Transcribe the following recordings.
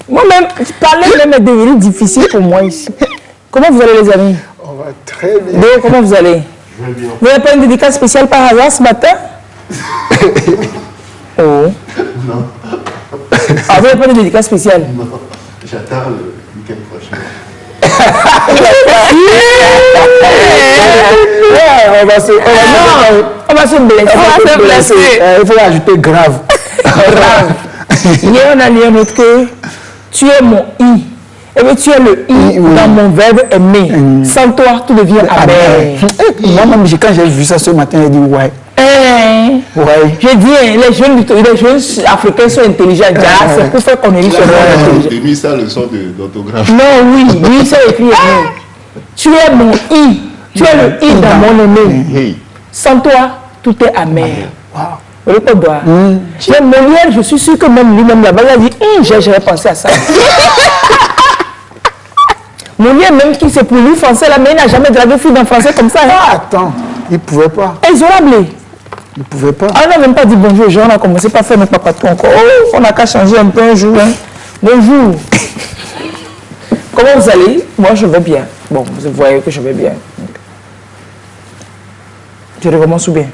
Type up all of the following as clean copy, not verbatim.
Moi-même, parler même est devenu difficile pour moi ici. Comment vous allez les amis? On va très bien. Donc, comment vous allez? Je vais bien. Vous n'avez pas une dédicace spéciale par hasard ce matin? Oh. Non. Ah, vous n'avez pas de dédicace spéciale? Non. J'attends le week-end prochain. On va se blesser. Il faut ajouter grave. Grave. Hier, on a dit un autre que tu es mon I. Et bien, tu es le I dans mon verbe aimer. Sans toi, tout devient amer. Moi-même, quand j'ai vu ça ce matin, j'ai dit ouais. Ouais. Je dis, les jeunes africains sont intelligents. C'est pour faire qu'on est riche. J'ai mis ça leçon d'orthographe. Non, oui, oui, c'est écrit. Tu es mon I. Tu es le I dans mon aimé. Sans toi, tout est amer. Wow. Même Molière, je suis sûr que même lui-même là-bas, il a dit, j'avais pensé à ça. Molière, même qui s'est pour lui français là, mais il n'a jamais dragué fille en français comme ça. Ah, attends, il ne pouvait pas. Exorable. Il ne pouvait pas. On n'a même pas dit bonjour aux gens, on a commencé par faire notre papatou encore. Oh, on n'a qu'à changer un peu un jour. Hein. Bonjour. Comment vous allez? Moi, je vais bien. Bon, vous voyez que je vais bien. Tu recommences ou bien?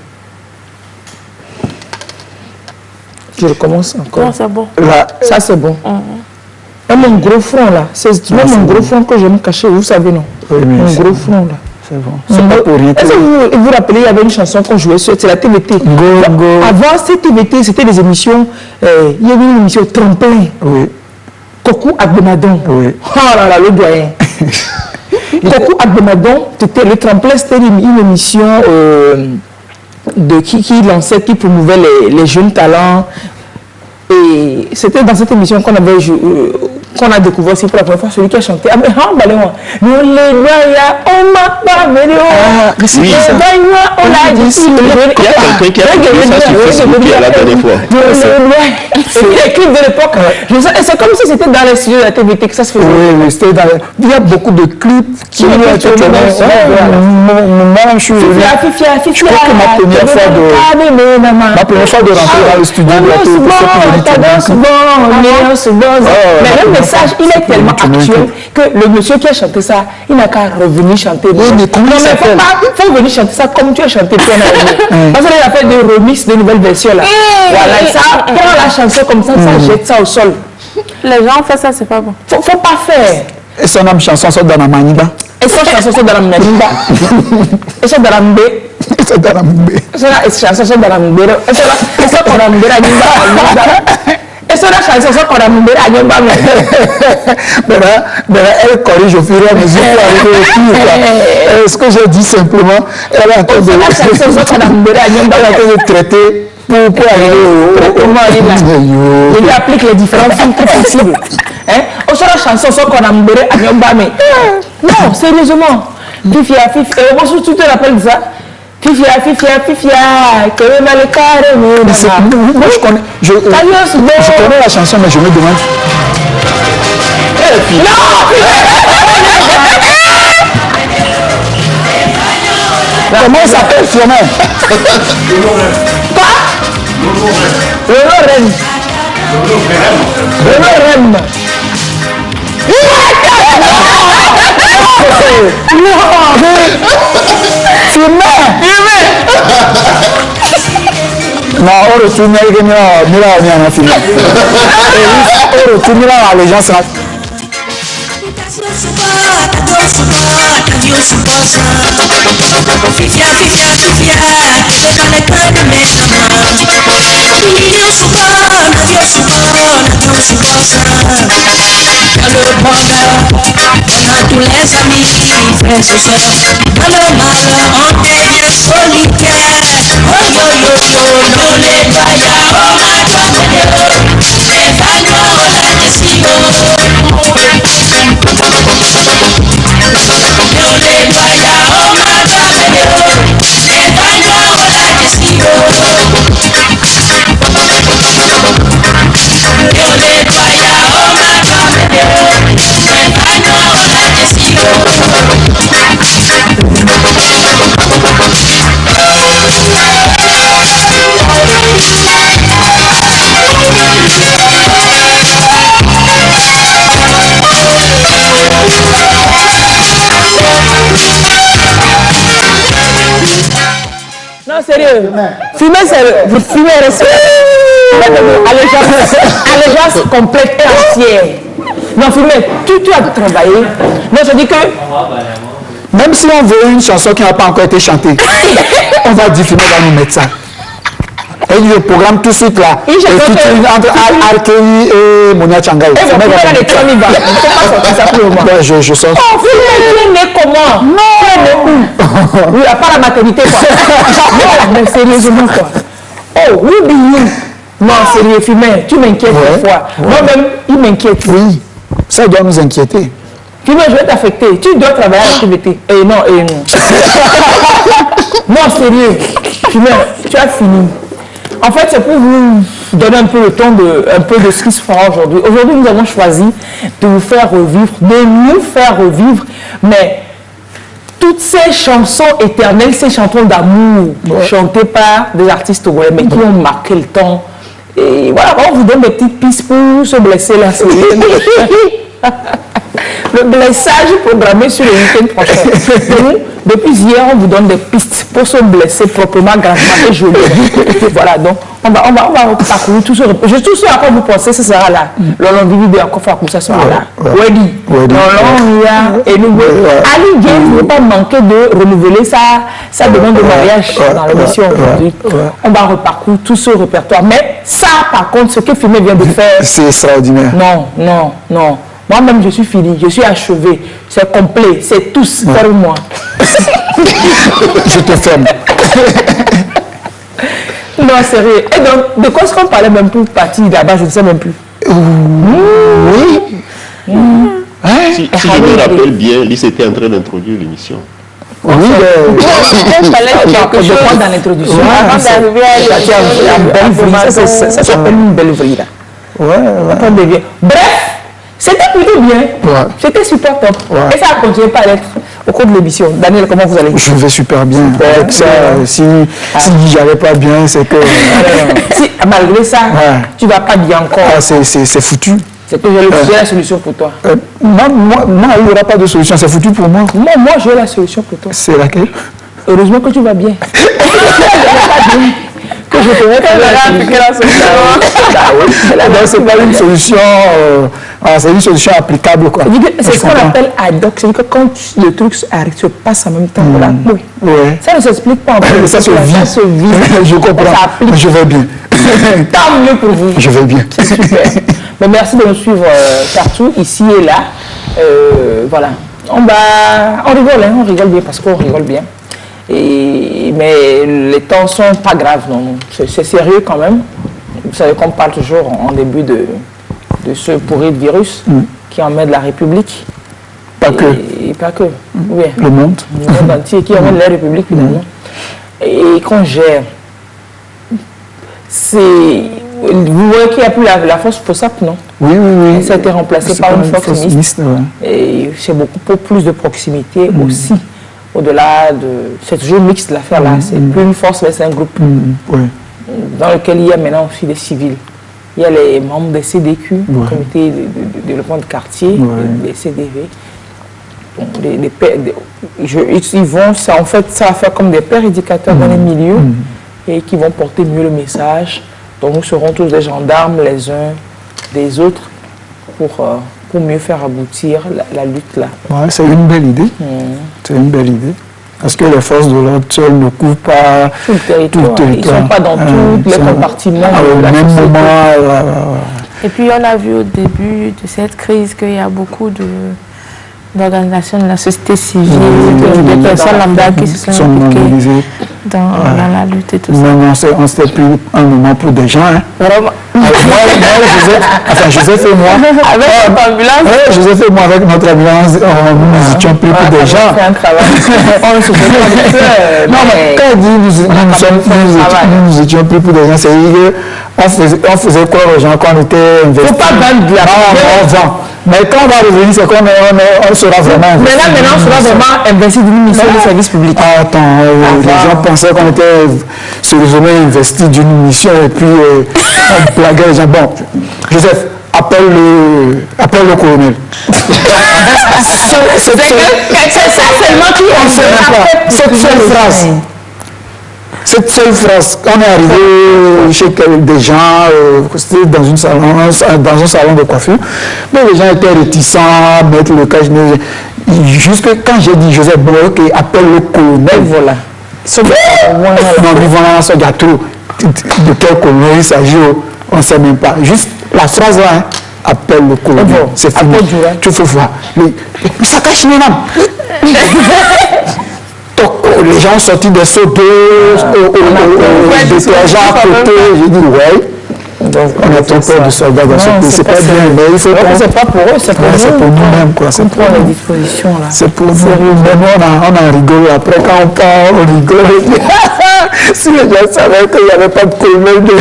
Je recommence encore. Non, c'est bon. Là, ça, c'est bon. Et mon gros front, là, c'est même mon gros front que je me cachais, vous savez, non? Oui, mon gros front, là. C'est bon. C'est pas pour rien. Est-ce que vous vous rappelez, il y avait une chanson qu'on jouait sur la TVT. Avant, cette TVT, c'était des émissions, il y avait une émission Tremplin. Oui. Coucou Agbenadon. Oui. Oh là là, le doyen. Coucou Agbenadon, le Tremplin, c'était une émission qui lançait, qui promouvait les jeunes talents. Et c'était dans cette émission qu'on avait qu'on a découvert aussi pour la première fois celui qui a chanté. Ah mais balé-moi. Nous les doyens, on m'a pas venu. Oui, ça. Il y a quelqu'un qui a fait ça sur Facebook la dernière fois. C'est les clips de l'époque. C'est comme si c'était dans les studios de la TVT que ça se faisait. Oui, c'était dans il y a beaucoup de clips qui ont été tournés. Moi, je suis venu. Je crois que ma première fois de rentrer dans le studio de la TVT, mais le message, il est tellement actuel que le monsieur qui a chanté ça, il n'a qu'à revenir chanter. Oui, mais comment il s'appelle? Il faut venir chanter ça comme tu as chanté toi. Parce qu'il a fait des remixes de nouvelles versions là. Voilà, ça prend la chanson comme ça, ça jette ça au sol. Les gens font ça, c'est pas bon. Faut pas faire. Et son âme chanson sort dans la maniba. Et son chanson sort dans la maniba. Et son dans la mbé. Et son dans la mbé. Et son chanson sort dans la mbé. Et son dans la mbé. Et ça, la chanson, ça, qu'on a mis à Yomba. Elle corrige au fur et à mesure pour arriver au fil. Ce que j'ai dit simplement, elle est en train de traiter pour arriver au... Il applique les différents filtres possibles. Au sein de la chanson, ça, qu'on a mis à Yomba. Non, sérieusement. Fifia, moi, tu te rappelles ça? Fifia, que le mal est carré. Moi, je connais la chanson, mais je me demande. Comment il s'appelle, Fiomin? Quoi? Renaud Rem. Non, on retourne à les gens. Tous les amis, frères et sœurs, dans le malheur, on devient solitaire. Oh yo yo yo, no le vaya, oh my God, le vaya, oh la décision. No le vaya, oh my God, le vaya, oh la décision. sérieux. Fumer, c'est fumer, allégeance complète et entière. Non, fumer, tu as travaillé. Non, je dis que... Même si on veut une chanson qui n'a pas encore été chantée, on va dire fumer dans nous mettre ça. Et le programme tout de suite là. Et entre Arkeli et Monia Changai. Je sors. Oh, tu es né comment? Non. Oui, à part la maternité quoi. Mais sérieusement quoi. Oh, oui, bien. Non, sérieux, fumer, tu m'inquiètes parfois. Moi-même, il m'inquiète. Oui, ça doit nous inquiéter. Fumer, je vais t'affecter. Tu dois travailler à l'activité. Et non, et non. Non, sérieux. Fumer, tu as fini. En fait, c'est pour vous donner un peu le temps de ce qui se fera aujourd'hui. Aujourd'hui, nous avons choisi de vous faire revivre, de nous faire revivre, mais toutes ces chansons éternelles, ces chansons d'amour, chantées par des artistes togolais, mais qui ont marqué le temps. Et voilà, on vous donne des petites pistes pour se blesser là. Le blessage programmé sur le week-end prochain. Depuis hier, on vous donne des pistes pour se blesser proprement, gravement et joliment. Voilà, donc on va parcourir tout ce... Je suis sûr à quoi vous pensez, ce sera là. L'on vidéo encore fois que ça sera là. Wedi. Et nous, Ali James ne pas manquer de renouveler sa demande de mariage dans l'émission aujourd'hui. On va reparcourir tout ce répertoire. Mais ça, par contre, ce que Fumé vient de faire... C'est extraordinaire. Non. Moi-même, je suis fini, je suis achevé. C'est complet, c'est tous, ferme-moi. Je te ferme. Non, sérieux. Et donc, de quoi est-ce qu'on parlait même pour partir là-bas, je ne sais même plus. Oui. Si je me rappelle bien, Lise était en train d'introduire l'émission. Oui, il fallait quelque chose dans l'introduction. Avant d'arriver à ça s'appelle une belle vrille là. Bref. C'était plutôt bien, c'était super top. Et ça a continué par l'être au cours de l'émission. Daniel, comment vous allez? Je vais super bien. Avec ça, si j'allais pas bien, c'est que... Si, malgré ça, tu vas pas bien encore. C'est foutu. C'est que j'ai la solution pour toi. Moi, il n'y aura pas de solution, c'est foutu pour moi. Moi, j'ai la solution pour toi. C'est laquelle? Heureusement que tu vas bien. Que je te appliquer la solution. C'est pas une solution, c'est une solution applicable. C'est ce qu'on appelle ad hoc. C'est-à-dire que quand le truc se passe en même temps, ça ne s'explique pas en fait. Ça se vit. Je comprends. Je vais bien. Tant mieux pour vous. Je vais bien. C'est super. Mais merci de nous suivre partout, ici et là. Voilà. On rigole bien parce qu'on rigole bien. Mais les temps ne sont pas graves, non. C'est sérieux quand même. Vous savez qu'on parle toujours en début de ce pourri de virus qui emmène la République. Pas que. Pas que. Oui. Le monde. Le monde entier qui emmène la République finalement. Et qu'on gère. Vous voyez qu'il n'y a plus la force FOSAP, non? Oui. Ça a été remplacé par une force mixte. Et c'est beaucoup plus de proximité aussi. Au-delà de... C'est toujours mixte l'affaire là, c'est plus une force, mais c'est un groupe dans lequel il y a maintenant aussi des civils. Il y a les membres des CDQ, Comité de développement de quartier, des CDV. Donc, ils vont, ça, en fait, ça va faire comme des pères éducateurs dans les milieux et qui vont porter mieux le message. Donc nous serons tous des gendarmes les uns des autres pour mieux faire aboutir la lutte là. C'est une belle idée. C'est une belle idée. Parce que les forces de l'ordre seules ne couvrent pas tout le territoire. Ils ne sont pas dans tous les compartiments. Au même moment. Et puis on a vu au début de cette crise qu'il y a beaucoup d'organisations de la société civile, des personnes lambda qui se sont impliquées dans la lutte et tout ça. On s'était pris un moment pour des gens. Vraiment. Joseph et moi. Avec notre ambulance. Oui, Joseph et moi, avec notre ambulance, nous étions pris pour des gens. On se fait non, mais quand on dit nous étions pris pour des gens, c'est qu'on faisait croire aux gens qu'on était investis. Il ne faut pas vendre de la vend. Mais quand on va revenir, c'est qu'on sera vraiment investi. Maintenant, on sera vraiment investi dans une mission de service public. Attends, les gens pensaient qu'on était sérieusement investis d'une mission et puis on blaguait les gens. Bon, Joseph, appelle le colonel. C'est ça seulement qui cette seule phrase. Cette seule phrase, on est arrivé chez des gens, c'était dans un salon de coiffure, mais les gens étaient réticents à mettre le cache. Jusque quand j'ai dit Joseph Bloch et appelle le colonel, voilà. Non, mais voilà, ça y a trop. De quel colonel il s'agit, on ne sait même pas. Juste la phrase là, hein, appelle le colonel. C'est fini. Tu faut voir. Mais ça cache les noms. Les gens sont sortis des seaux d'eau, des détergents à côté. J'ai dit, ouais. Donc, on a trop peur de soldats dans ce pays. C'est pas bien, mais il faut qu'on... C'est pas pour eux, c'est pour nous-mêmes. C'est pour les dispositions là. C'est pour nous. Même on a rigolé. Après, quand on part, on rigole. Si les gens savaient qu'il n'y avait pas de colonel de...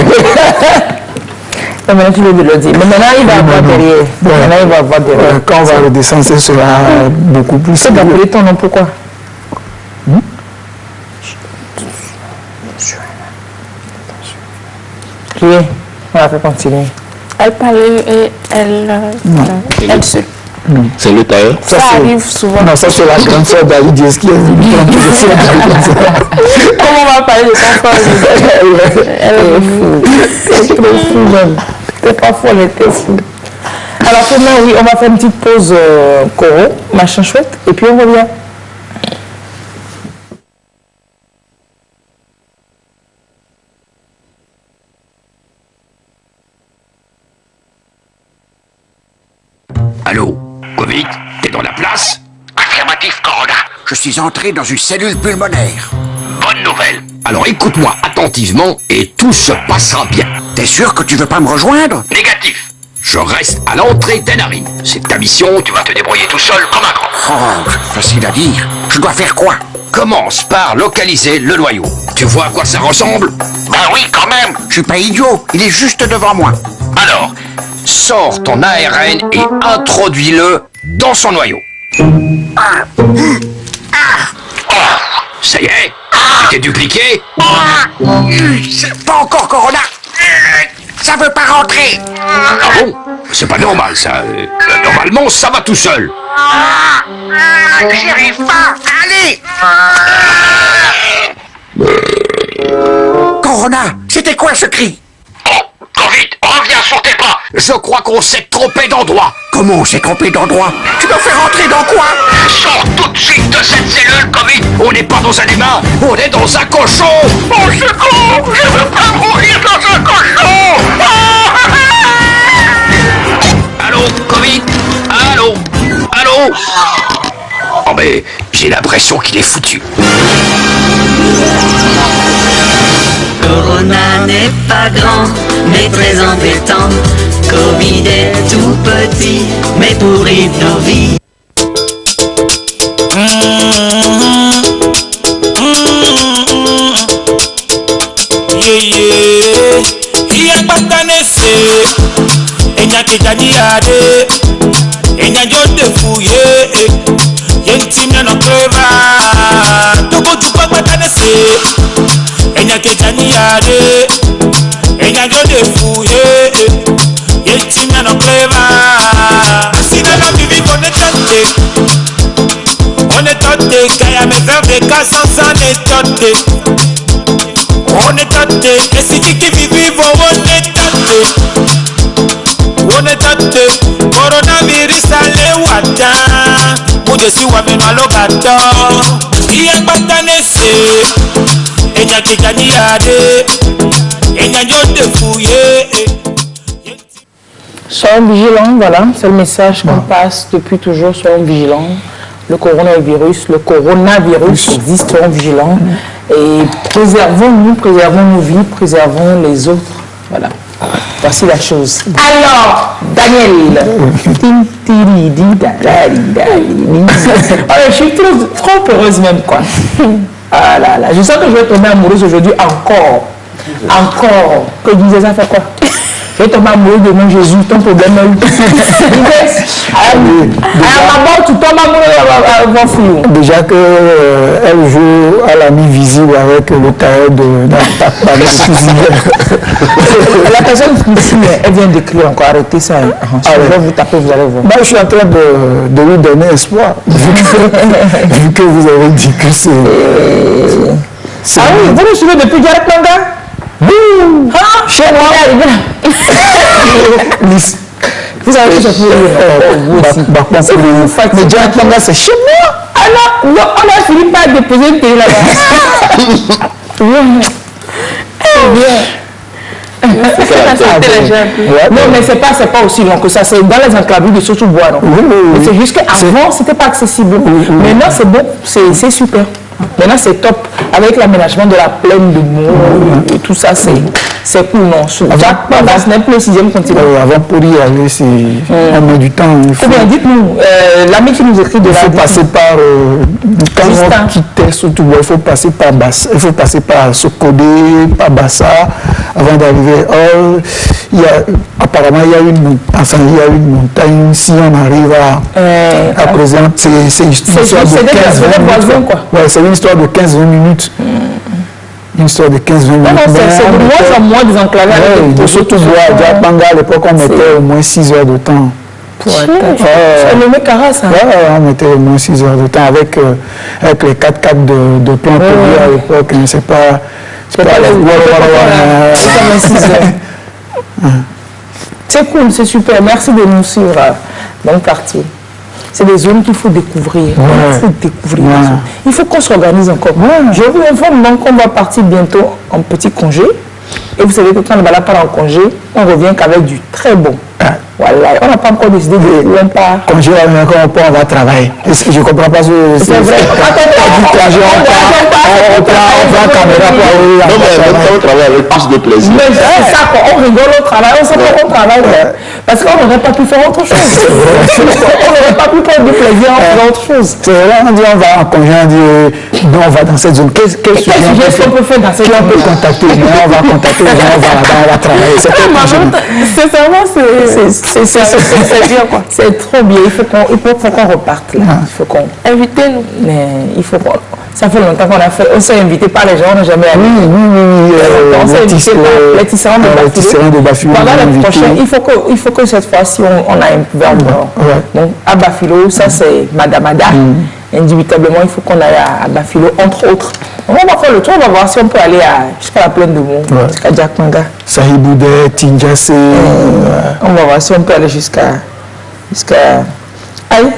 Maintenant, tu veux le dire. Mais maintenant, il va avoir derrière. Maintenant, il va avoir derrière. Quand on va redescendre, ce sera beaucoup plus... C'est d'appeler ton nom, pourquoi? Rien. On va faire continuer. Elle parlait et elle seule. C'est le tailleur. Ça arrive souvent. Non, ça c'est la grande sœur d'Ali qui est venue. Comment on va parler de son frère? Elle est fou. Elle est trop fou même. T'es pas folle, elle était fou. Alors maintenant, oui, on va faire une petite pause coro, machin chouette, et puis on revient. Allô, Covid, t'es dans la place? Affirmatif, Corona. Je suis entré dans une cellule pulmonaire. Bonne nouvelle. Alors écoute-moi attentivement et tout se passera bien. T'es sûr que tu veux pas me rejoindre? Négatif. Je reste à l'entrée des narines. C'est ta mission, tu vas te débrouiller tout seul comme un grand. Oh, facile à dire. Je dois faire quoi? Commence par localiser le noyau. Tu vois à quoi ça ressemble? Ben oui, quand même. Je suis pas idiot. Il est juste devant moi. Alors, sors ton ARN et introduis-le dans son noyau. Oh, ça y est, tu t'es dupliqué? C'est pas encore Corona. Ça veut pas rentrer. Ah bon? C'est pas normal ça. Normalement, ça va tout seul. J'y arrive pas. Allez. Corona, c'était quoi ce cri? Oh, Covid, reviens sur tes pas. Je crois qu'on s'est trompé d'endroit. Comment on s'est trompé d'endroit? Tu me fais rentrer dans quoi? Sors tout de suite de cette cellule, Covid. On n'est pas dans un humain, on est dans un cochon. Au secours, je veux pas mourir dans un cochon. Allô, Covid? Allô? Allô? Oh mais j'ai l'impression qu'il est foutu. Corona n'est pas grand, mais très embêtant. Covid est tout petit, mais pourrit nos vies. Soyons vigilants, voilà, c'est le message qu'on passe depuis toujours, soyons vigilants. Le coronavirus existe, soyons vigilants. Et préservons-nous, préservons nos vies, préservons les autres. Voilà. Voici la chose. Alors, Daniel. Je suis trop heureuse même, quoi. Ah là là, je sens que je vais tomber amoureuse aujourd'hui encore. Encore. Que disais ça fait quoi? Je vais tomber amoureux de mon Jésus, ton problème est où? Déjà qu'elle joue à la mi-visible avec le tailleur de la La personne ici, elle vient d'écrire encore, arrêtez ça. Je vais vous taper, vous allez voir. Moi, je suis en train de lui donner espoir, vu que vous avez dit que Ah oui, vous le suivez depuis Djarakanga? Oui. Chez moi. Vous avez tout ça pour mais Djarakanga, c'est chez moi. Ah non, on a fini par déposer une télé là-bas. Bien. Non, mais c'est pas aussi long que ça. C'est dans les enclavures de Sochou-Bois. C'est juste qu'avant, c'était pas accessible. Maintenant, c'est bon, c'est super. Maintenant, c'est top. Avec l'aménagement de la plaine de Mots et tout ça, c'est cool, non? Ce n'est plus le 6e continent. Avant, pour y aller, on met du temps. Dites-nous, l'ami qui nous écrit de la... Il faut passer par... Quand on quitte Sochou-Bois, il faut passer par Bassa, il faut passer par Sokodé, par Bassa, avant d'arriver. Apparemment, il y a une montagne. Si on arrive à présent, c'est une histoire de 15-20 minutes. Ouais, c'est une histoire de 15-20 minutes. Une histoire de 15-20 minutes. C'est de moins en moins désenclavé. De Sochou-Bois à Djarakanga, à l'époque, on mettait au moins 6 heures de temps. C'est le mec Caras. On mettait au moins 6 heures de temps avec les 4x4 de plan produit à l'époque. C'est pas c'est cool, c'est super. Merci de nous suivre dans le quartier. C'est des zones qu'il faut découvrir. Il faut découvrir. Il faut qu'on s'organise encore. Je vous informe donc qu'on va partir bientôt en petit congé. Et vous savez que quand on va là part en congé, on revient qu'avec du très bon. Voilà, on n'a pas encore décidé de où on part. Congé, on va travailler. Je ne comprends pas ce que c'est. Non, vrai. mais on travaille avec plus de plaisir. Mais c'est ça, on rigole au travail, on sait qu'on travaille. Parce qu'on n'aurait pas pu faire autre chose. On n'aurait pas pu prendre du plaisir en faisant autre chose. C'est vrai, on dit on va en congé, on dit non, on va dans cette zone. Quel sujet qu'on peut faire dans cette zone? On peut contacter, on va contacter, on va travailler. C'est vraiment, c'est bien quoi. C'est trop bien, il faut qu'on reparte là. Il faut qu'on... Invitez-nous. Mais il faut qu'on... Ça fait longtemps qu'on a fait, on s'est invité par les gens, on n'a jamais allé. On s'est invité par les tisserands de Bafilo. Pendant l'année prochaine, il faut que cette fois-ci, on a un verre blanc. Donc, à Bafilo, ça c'est Madamada. Indubitablement, il faut qu'on aille à Bafilo, entre autres. On va faire le tour, on va voir si on peut aller jusqu'à la plaine de Mont, jusqu'à Djarakanga. Sahiboudet, Tinjassé. On va voir si on peut aller jusqu'à... Aïe.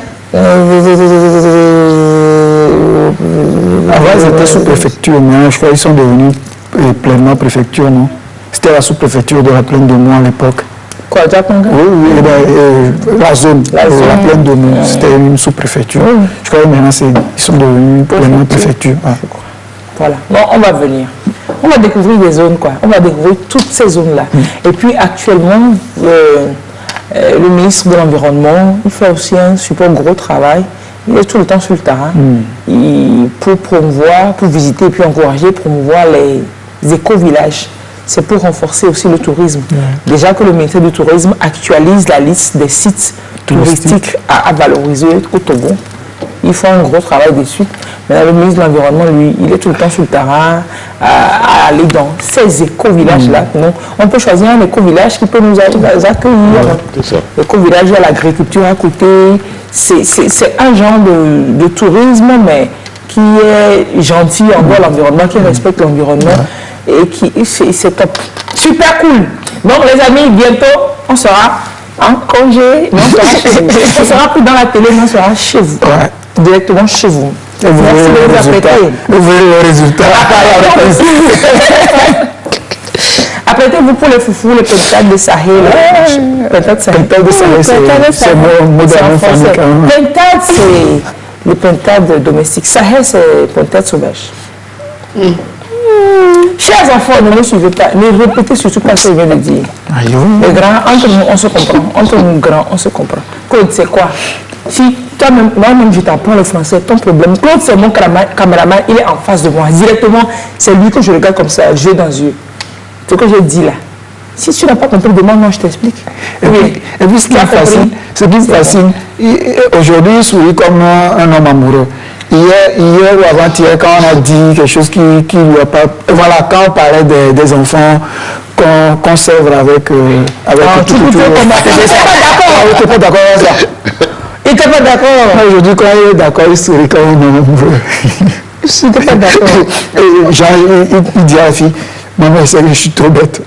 Avant, ils étaient sous-préfecture, mais je crois qu'ils sont devenus pleinement préfecture, non? C'était la sous-préfecture de la plaine de Mont à l'époque. Quoi, Djarakanga? Oui, la zone, la plaine de Mont, c'était une sous-préfecture. Je crois que maintenant, ils sont devenus pleinement préfecture. Voilà, bon, on va venir. On va découvrir des zones, quoi. On va découvrir toutes ces zones-là. Et puis, actuellement, le ministre de l'Environnement, il fait aussi un super gros travail. Il est tout le temps sur le terrain pour promouvoir, pour visiter et puis encourager, promouvoir les éco-villages. C'est pour renforcer aussi le tourisme. Déjà que le ministère du Tourisme actualise la liste des sites touristiques à valoriser au Togo. Il faut un gros travail dessus. Mais le ministre de l'Environnement, lui, il est tout le temps sur le terrain à aller dans ces éco-villages-là. On peut choisir un éco-village qui peut nous accueillir. L'éco-village, il y a l'agriculture à côté. C'est un genre de tourisme, mais qui est gentil envers l'environnement, qui respecte l'environnement et qui c'est top. Super cool. Donc les amis, bientôt, on sera en congé. On sera plus dans la télé, mais on sera chez vous. Directement chez vous. Merci de vous apprêter. Vous voyez le résultat. Apprêtez-vous pour les foufous, les pentades de Sahel. Pentades de Sahel, c'est mon mot français. Pentades, c'est les pentades domestiques. Sahel, c'est pentades sauvages. Chers enfants, ne me suivez pas. Ne répétez surtout pas ce que je viens de dire. Les grands, entre nous, on se comprend. Entre nous, grands, on se comprend. Claude, c'est quoi? Si toi-même, moi-même, je t'apprends le français, ton problème. Claude, c'est mon caméraman, il est en face de moi. Directement, c'est lui que je regarde comme ça, yeux dans yeux. Ce que je dis là. Si tu n'as pas compris, demande-moi, je t'explique. Et puis, ce qui est facile, aujourd'hui, il sourit comme un homme amoureux. Hier ou avant-hier, quand on a dit quelque chose qui lui a pas... Voilà, quand on parlait des enfants qu'on sèvre avec tout. Tu n'es pas d'accord avec ça. Il n'était pas d'accord. Aujourd'hui, quand il est d'accord, il sourit comme un homme amoureux. Je n'étais pas d'accord. Il dit à la fille, maman, c'est que je suis trop bête.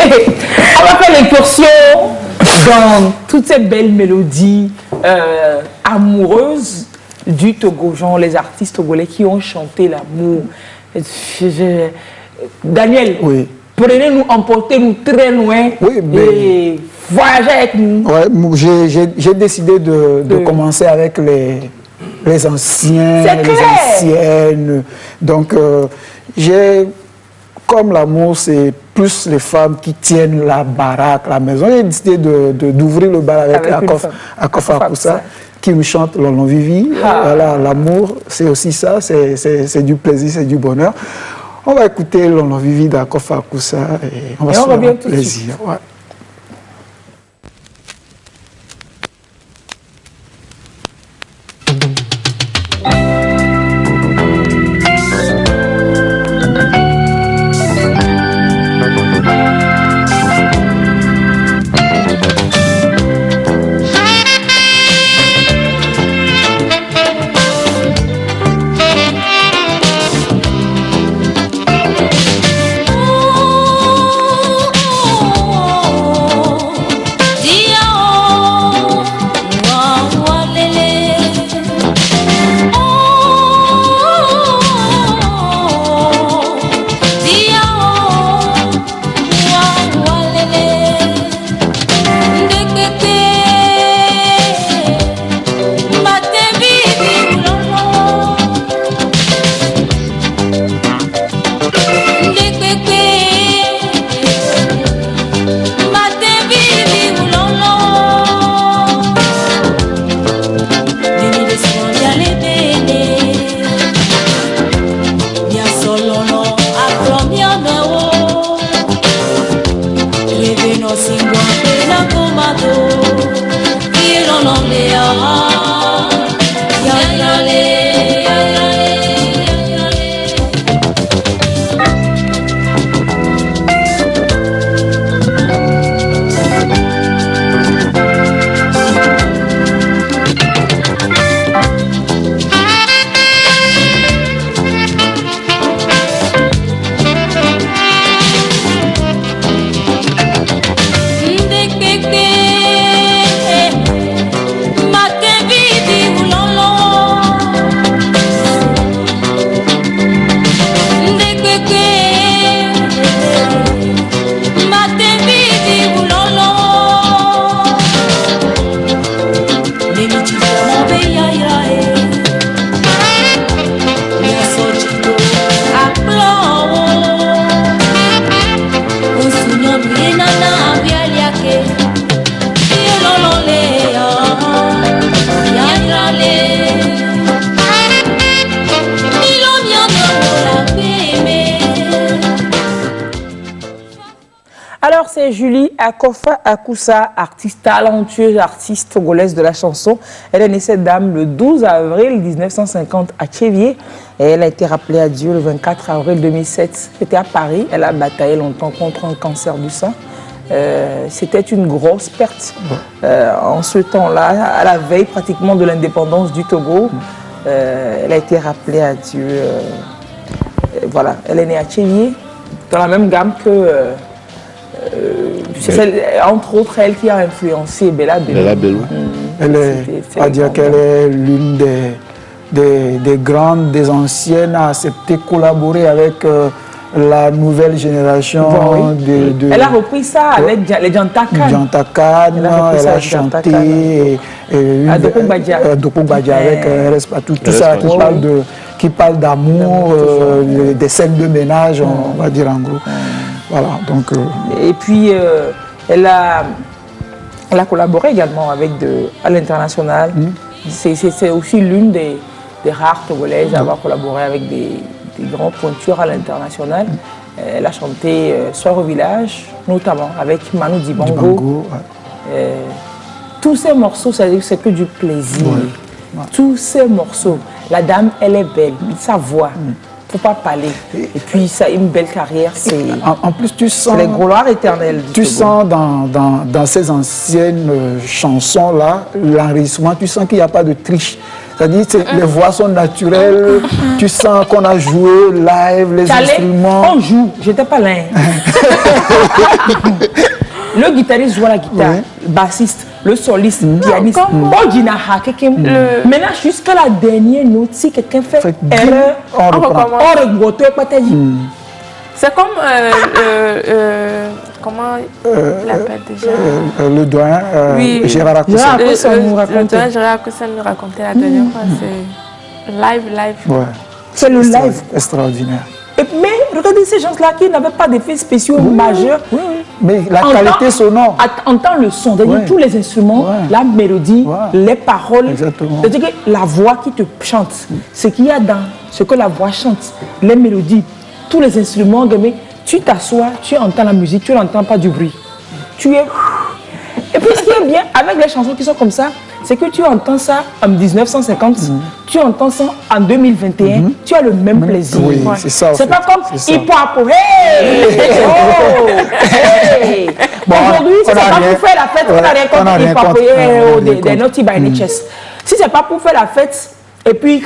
Allez, on va faire l'incursion dans toutes ces belles mélodies amoureuses du Togo, genre les artistes togolais qui ont chanté l'amour. Daniel, oui. Prenez-nous, emportez-nous très loin, oui, et voyagez avec nous. Ouais, j'ai décidé de commencer avec les anciens, les anciennes. Donc, comme l'amour, c'est plus les femmes qui tiennent la baraque, la maison, j'ai décidé d'ouvrir le bal avec Akofa Akoussa, qui me chante Lolo Vivi. Voilà, l'amour, c'est aussi ça, c'est du plaisir, c'est du bonheur. On va écouter Lolo Vivi d'Akofa Akoussa et on va se faire un plaisir. Ouais. C'est Julie Akofa Akoussa, artiste talentueuse, artiste togolaise de la chanson. Elle est née cette dame le 12 avril 1950 à Tchévier et elle a été rappelée à Dieu le 24 avril 2007. C'était à Paris. Elle a bataillé longtemps contre un cancer du sein. C'était une grosse perte en ce temps-là, à la veille pratiquement de l'indépendance du Togo. Elle a été rappelée à Dieu. Voilà, elle est née à Tchévier, dans la même gamme que... c'est entre autres elle qui a influencé Bella Bello. Elle est, à dire qu'elle est l'une des grandes, des anciennes à accepter collaborer avec la nouvelle génération. Bon, oui. Elle a repris ça avec les Djantakan. Elle a chanté Doko Badja avec tout ça qui parle d'amour, des scènes de ménage, on va dire en gros. Voilà, donc, et puis, elle a collaboré également avec à l'international. C'est aussi l'une des rares Togolaises à avoir collaboré avec des grands pointures à l'international. Elle a chanté Soir au village, notamment avec Manu Dibango. Tous ces morceaux, c'est que du plaisir. Ouais. Tous ces morceaux. La dame, elle est belle, sa voix. faut pas parler. Et puis, ça a une belle carrière. En plus, tu sens... C'est les gloires éternelles. Tu sens dans ces anciennes chansons-là, l'enregistrement, tu sens qu'il n'y a pas de triche. C'est-à-dire que les voix sont naturelles, tu sens qu'on a joué live, les instruments. On joue, j'étais pas là. Le guitariste joue la guitare, le bassiste, le soliste, le pianiste. Maintenant, jusqu'à la dernière note, si quelqu'un fait erreur, on reprend. C'est comme, comment il l'appelle déjà le doyen Gérard Akoussen. Le doyen Gérard Akoussen nous racontait la dernière fois, c'est live. Ouais. C'est le live. Extraordinaire. Mais regardez ces gens-là qui n'avaient pas d'effets spéciaux majeurs. Oui. Mais la qualité sonore. Entend le son, c'est-à-dire tous les instruments, la mélodie, les paroles. C'est-à-dire que la voix qui te chante, ce qu'il y a dans ce que la voix chante, les mélodies, tous les instruments, tu t'assois, tu entends la musique, tu n'entends pas du bruit. Tu es... Et puis ce qui est bien avec les chansons qui sont comme ça, c'est que tu entends ça en 1950, tu entends ça en 2021, tu as le même plaisir. Oui, c'est ça. C'est pas comme hip-hop. Aujourd'hui, si c'est pas pour faire la fête, on n'a rien contre hip-hop des Naughty by Nature. Si c'est pas pour faire la fête, et puis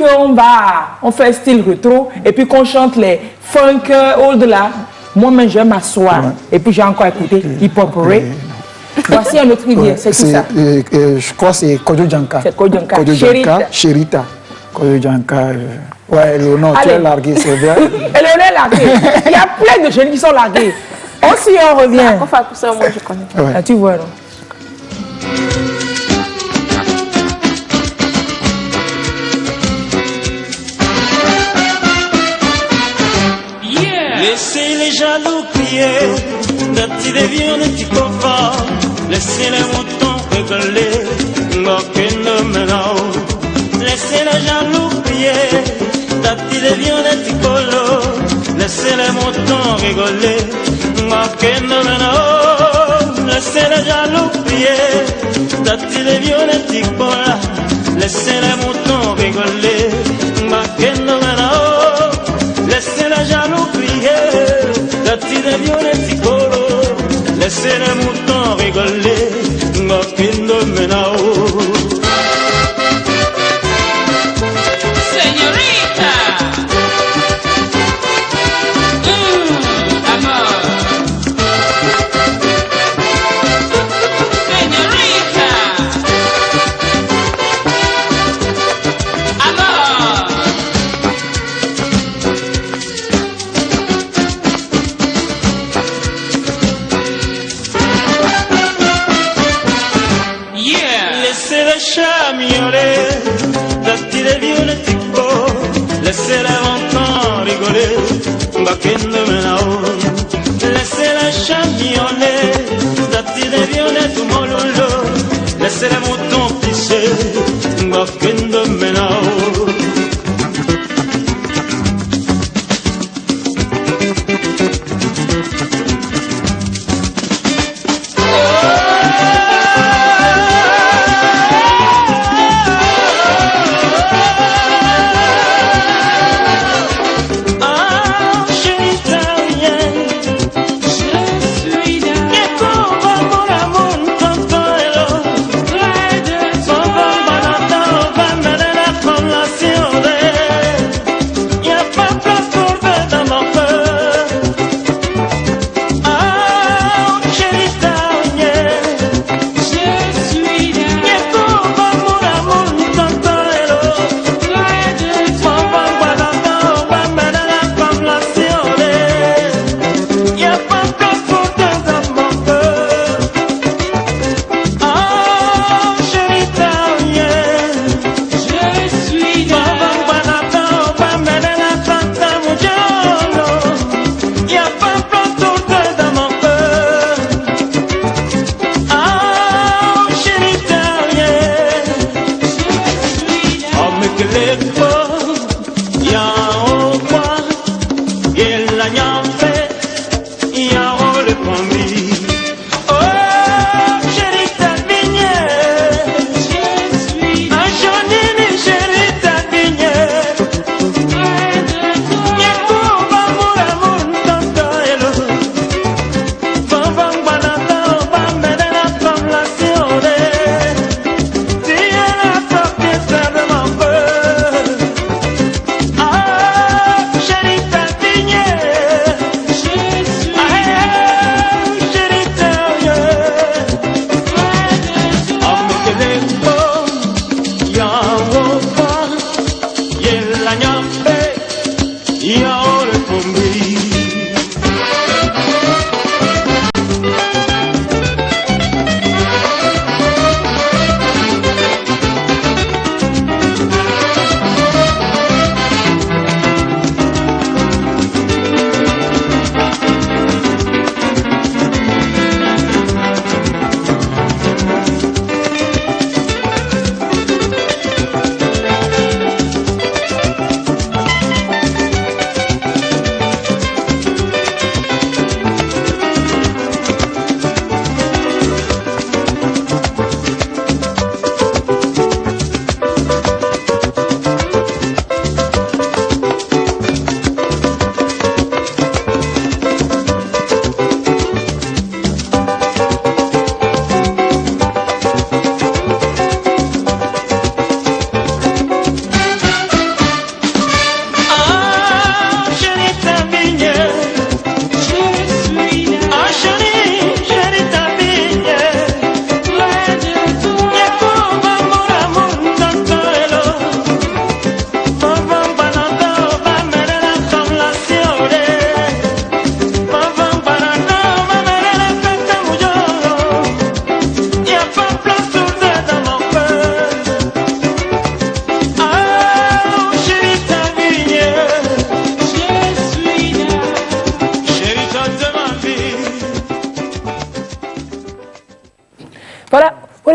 on fait style rétro, et puis qu'on chante les funk old là, moi-même je vais m'asseoir, et puis j'ai encore écouté hip-hop. Voici un autre rivière, c'est tout ça. Je crois que c'est Kojo Janka. C'est Kojo Janka. Sherita. Kojo Janka. Ouais, le nom, tu es largué, c'est vrai. Elle est larguée. Il y a plein de jeunes qui sont largués. Aussi, on revient. On fait ça, moi je connais. Ouais. Ah, tu vois, non? Laissez les jaloux crier, d'un petit déviant, d'un petit confort. Laissez les moutons rigoler, laissez les jaloux crier, d'un petit déviant, d'un petit colo. Laissez les moutons rigoler, laissez les jaloux crier, d'un petit déviant, d'un petit colo. Laissez les moutons rigoler, laissez les jaloux crier, d'un petit déviant, d'un petit colo. Laissez les moutons rigoler, Makindo Menao. Señorita, amor. Señorita, amor. Laissez les chats miauler, d'un petit déviant, d'un petit colo. Laissez les moutons rigoler, Makindo Menao. Laissez les chats miauler, d'un petit déviant, d'un petit mololo. Laissez les moutons pisser, Makindo Menao.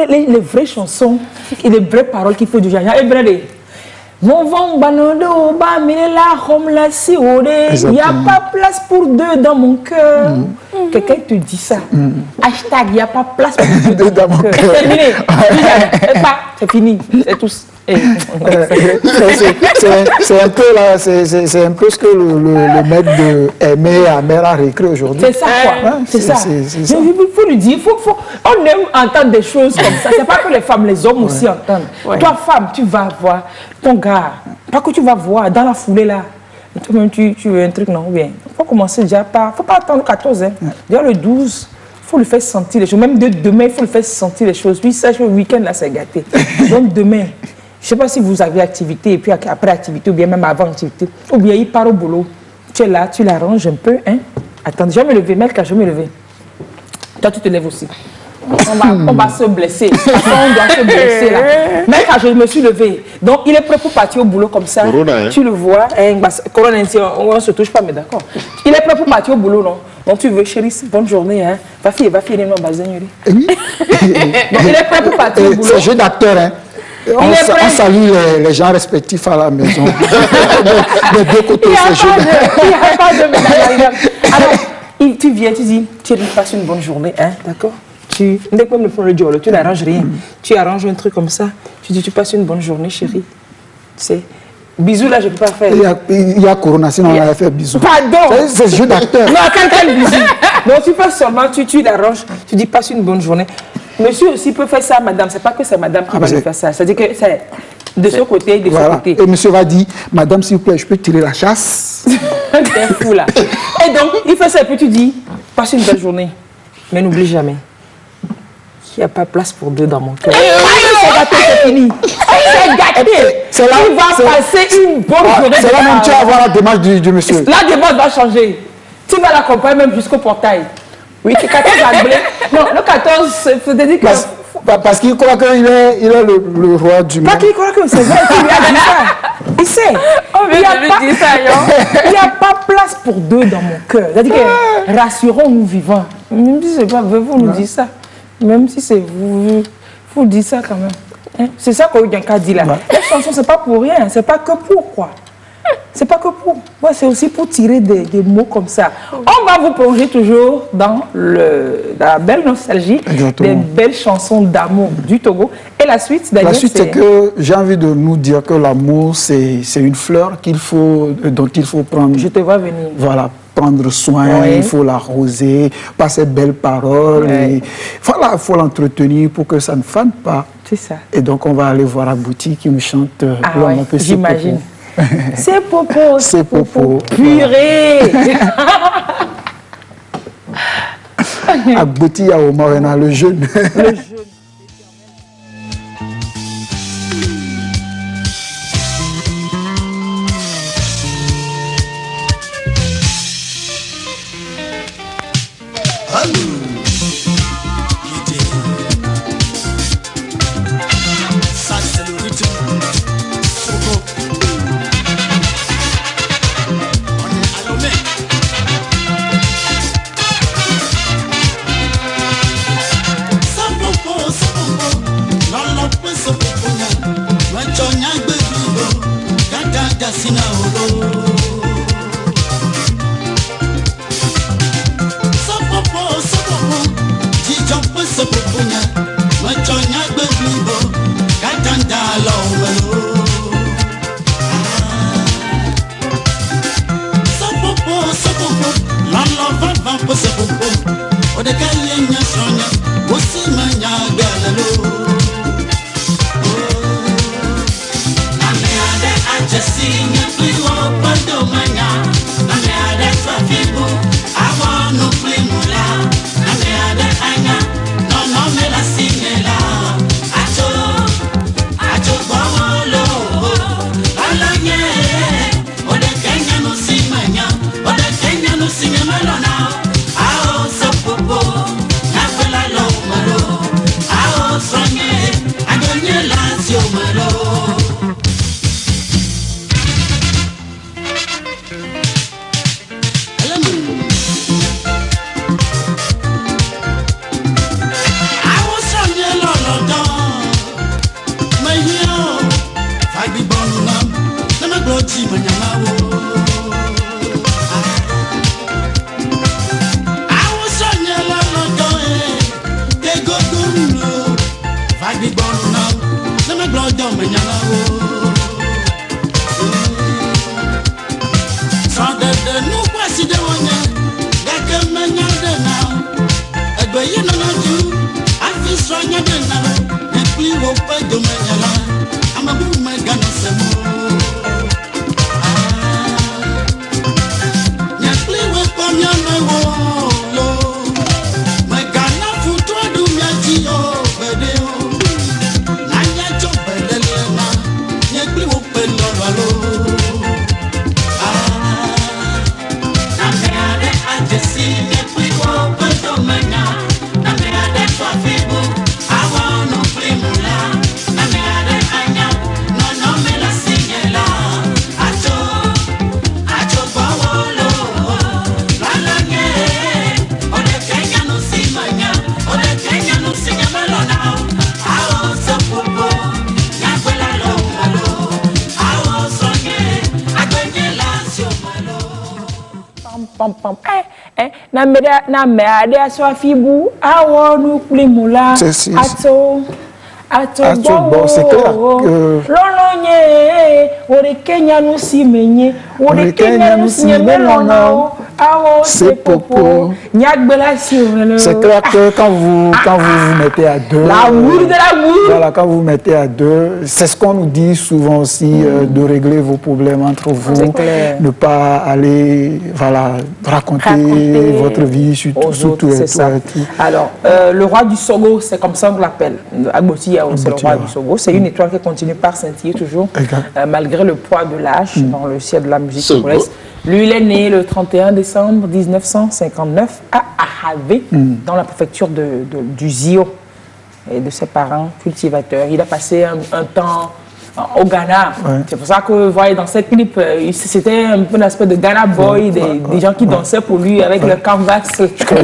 les vraies chansons et les vraies paroles qu'il faut du genre. Mon vent banando, ba la home la si il n'y a pas place pour deux dans mon cœur. Quelqu'un te dit ça. Hashtag, il n'y a pas place pour deux dans mon cœur. C'est terminé. C'est fini. C'est tout. C'est un peu là, c'est un peu ce que le maître de Aimé Amer a réécrit aujourd'hui. C'est ça quoi. C'est ça. Il faut lui dire, on aime entendre des choses comme ça. C'est pas que les femmes, les hommes aussi entendent. Toi femme, tu vas voir ton gars, pas que tu vas voir dans la foulée là. Toi-même tu veux un truc, non, ou bien. Il faut commencer déjà par, faut pas attendre le 14, hein. Déjà le 12. Il faut lui faire sentir les choses. Même demain, il faut lui faire sentir les choses. Puis sache que le week-end là, c'est gâté. Donc demain. Je ne sais pas si vous avez activité, et puis après activité, ou bien même avant activité, ou bien il part au boulot. Tu es là, tu l'arranges un peu. Hein? Attends, je vais me lever, Melka, je vais me lever. Toi, tu te lèves aussi. On va se blesser. On doit se blesser là. Melka, je me suis levée. Donc, il est prêt pour partir au boulot comme ça. Corona, hein? Tu le vois. Corona, on ne se touche pas, mais d'accord. Il est prêt pour partir au boulot, non? Donc, tu veux, chérie, bonne journée. Hein? Va finir mon bazin. Donc, il est prêt pour partir au boulot. C'est jeu d'acteur, hein? On salue les gens respectifs à la maison. Des deux côtés, c'est jeu d'acteur. Il n'y a pas de médaille. Alors, tu viens, tu dis, chérie, passe une bonne journée. Hein? D'accord? Tu n'arranges rien. Tu arranges un truc comme ça. Tu dis, tu passes une bonne journée, chérie. Tu sais, bisous là, je ne peux pas faire. Il y a Corona, sinon on allait faire bisous. Pardon. C'est jeu d'acteur. Non, quel bisou. Donc tu fais seulement, tu l'arranges, tu dis, passe une bonne journée. Monsieur aussi peut faire ça, madame. C'est pas que c'est madame qui va lui faire ça. C'est-à-dire que c'est de ce côté et de ce côté. Et monsieur va dire, madame, s'il vous plaît, je peux tirer la chasse. T'es fou là. Et donc, il fait ça et puis tu dis, passe une belle journée. Mais n'oublie jamais. Il n'y a pas place pour deux dans mon cœur. C'est gâté, c'est fini. C'est gâté. Il va passer une bonne journée. C'est là même tu vas voir la démarche du monsieur. La démarche va changer. Tu vas l'accompagner même jusqu'au portail. Oui, c'est 14 anglais. Non, le 14, c'est-à-dire que... Parce qu'il croit qu'il est le roi du monde. Pas qu'il croit que c'est vrai, il a dit ça. Il sait. Il n'y a pas place pour deux dans mon cœur. C'est-à-dire que rassurons-nous vivants. Même si ce n'est pas vrai, vous nous dites ça. Même si c'est vous, vous dites ça quand même. Hein? C'est ça qu'Oyanka dit là. Les chansons, ce n'est pas pour rien. Ce n'est pas que pour quoi. C'est pas que pour. Ouais, c'est aussi pour tirer des mots comme ça. On va vous plonger toujours dans la belle nostalgie, des belles chansons d'amour du Togo. Et la suite, Daniel, la suite, c'est que j'ai envie de nous dire que l'amour, c'est une fleur dont il faut prendre. Je te vois venir. Voilà, prendre soin, il faut l'arroser, par ces belles paroles. Et, voilà, il faut l'entretenir pour que ça ne fane pas. C'est ça. Et donc, on va aller voir Agouti qui nous chante j'imagine. C'est Popo. C'est Popo. Purée. Agouti Yaomarena, le jeune. Le jeune. Just sing and play na me ade aswafibu awonu plimula ato bo c'est clair lolonye ore Kenya no si menye ore Kenya no si melona c'est popo. C'est clair que quand vous vous mettez à deux, l'amour de l'amour. Voilà, quand vous mettez à deux, c'est ce qu'on nous dit souvent aussi, de régler vos problèmes entre vous, ne pas aller, voilà, raconter votre vie sur tout et tout. Alors, le roi du Sogo, c'est comme ça qu'on l'appelle. Agboti Yao, c'est le roi du Sogo. C'est une étoile qui continue par scintiller toujours, malgré le poids de l'âge dans le ciel de la musique congolaise. Lui, il est né le 31 décembre 1959 à Ahave, dans la préfecture du Zio, et de ses parents cultivateurs. Il a passé un temps au Ghana. C'est pour ça que vous voyez dans cette clip, c'était un peu l'aspect de Ghana Boy, des gens qui dansaient pour lui avec le canvas.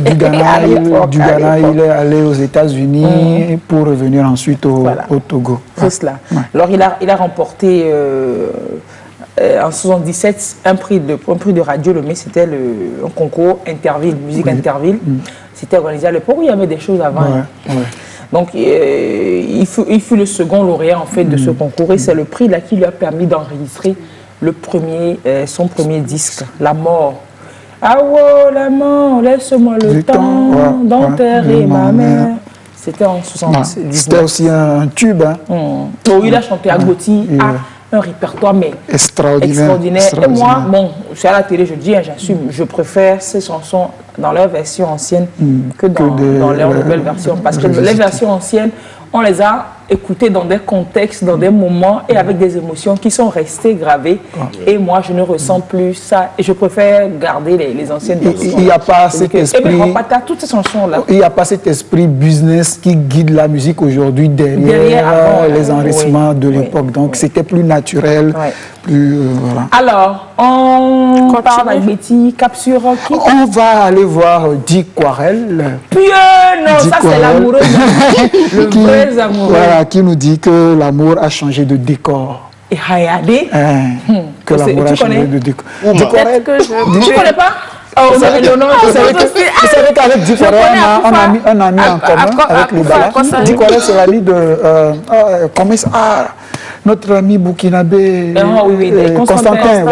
Du Ghana, il est allé aux États-Unis pour revenir ensuite au Togo. C'est cela. Alors, il a remporté... en 1977, un prix de radio, mais c'était un concours Interville, musique Interville. C'était organisé à l'époque où il y avait des choses avant. Donc, il fut le second lauréat en fait de ce concours et c'est le prix là qui lui a permis d'enregistrer son premier disque, La Mort. Ah ouais, la mort, laisse-moi le temps d'enterrer ma mère. C'était en 1979. C'était aussi un tube. Il a chanté à Gauthier. Un répertoire mais extraordinaire. Et moi, bon, je suis à la télé, je dis, j'assume, je préfère ces chansons dans leur version ancienne que dans leur nouvelle version. Parce que les versions anciennes, on les a écoutées dans des contextes, dans des moments et avec des émotions qui sont restées gravées. Et moi, je ne ressens plus ça. Et je préfère garder les anciennes versions. Il n'y a pas cet esprit... toutes ces chansons-là. Il n'y a pas cet esprit business qui guide la musique aujourd'hui derrière les enregistrements de l'époque. Donc, c'était plus naturel. Voilà. Alors, on parle avec Betty, cap sur qui? On va aller voir Dick Quarel. Pieux, non, ça c'est l'amoureux. Le vrai amoureux. Voilà, qui nous dit que l'amour a changé de décor. Et Hayade. Que l'amour a changé de décor. Dick Quarel. Tu ne connais pas? Vous savez qu'avec Dick Quarel, on a un ami en commun avec les Bala. Dick Quarel, c'est l'ami de... notre ami burkinabé Constantin,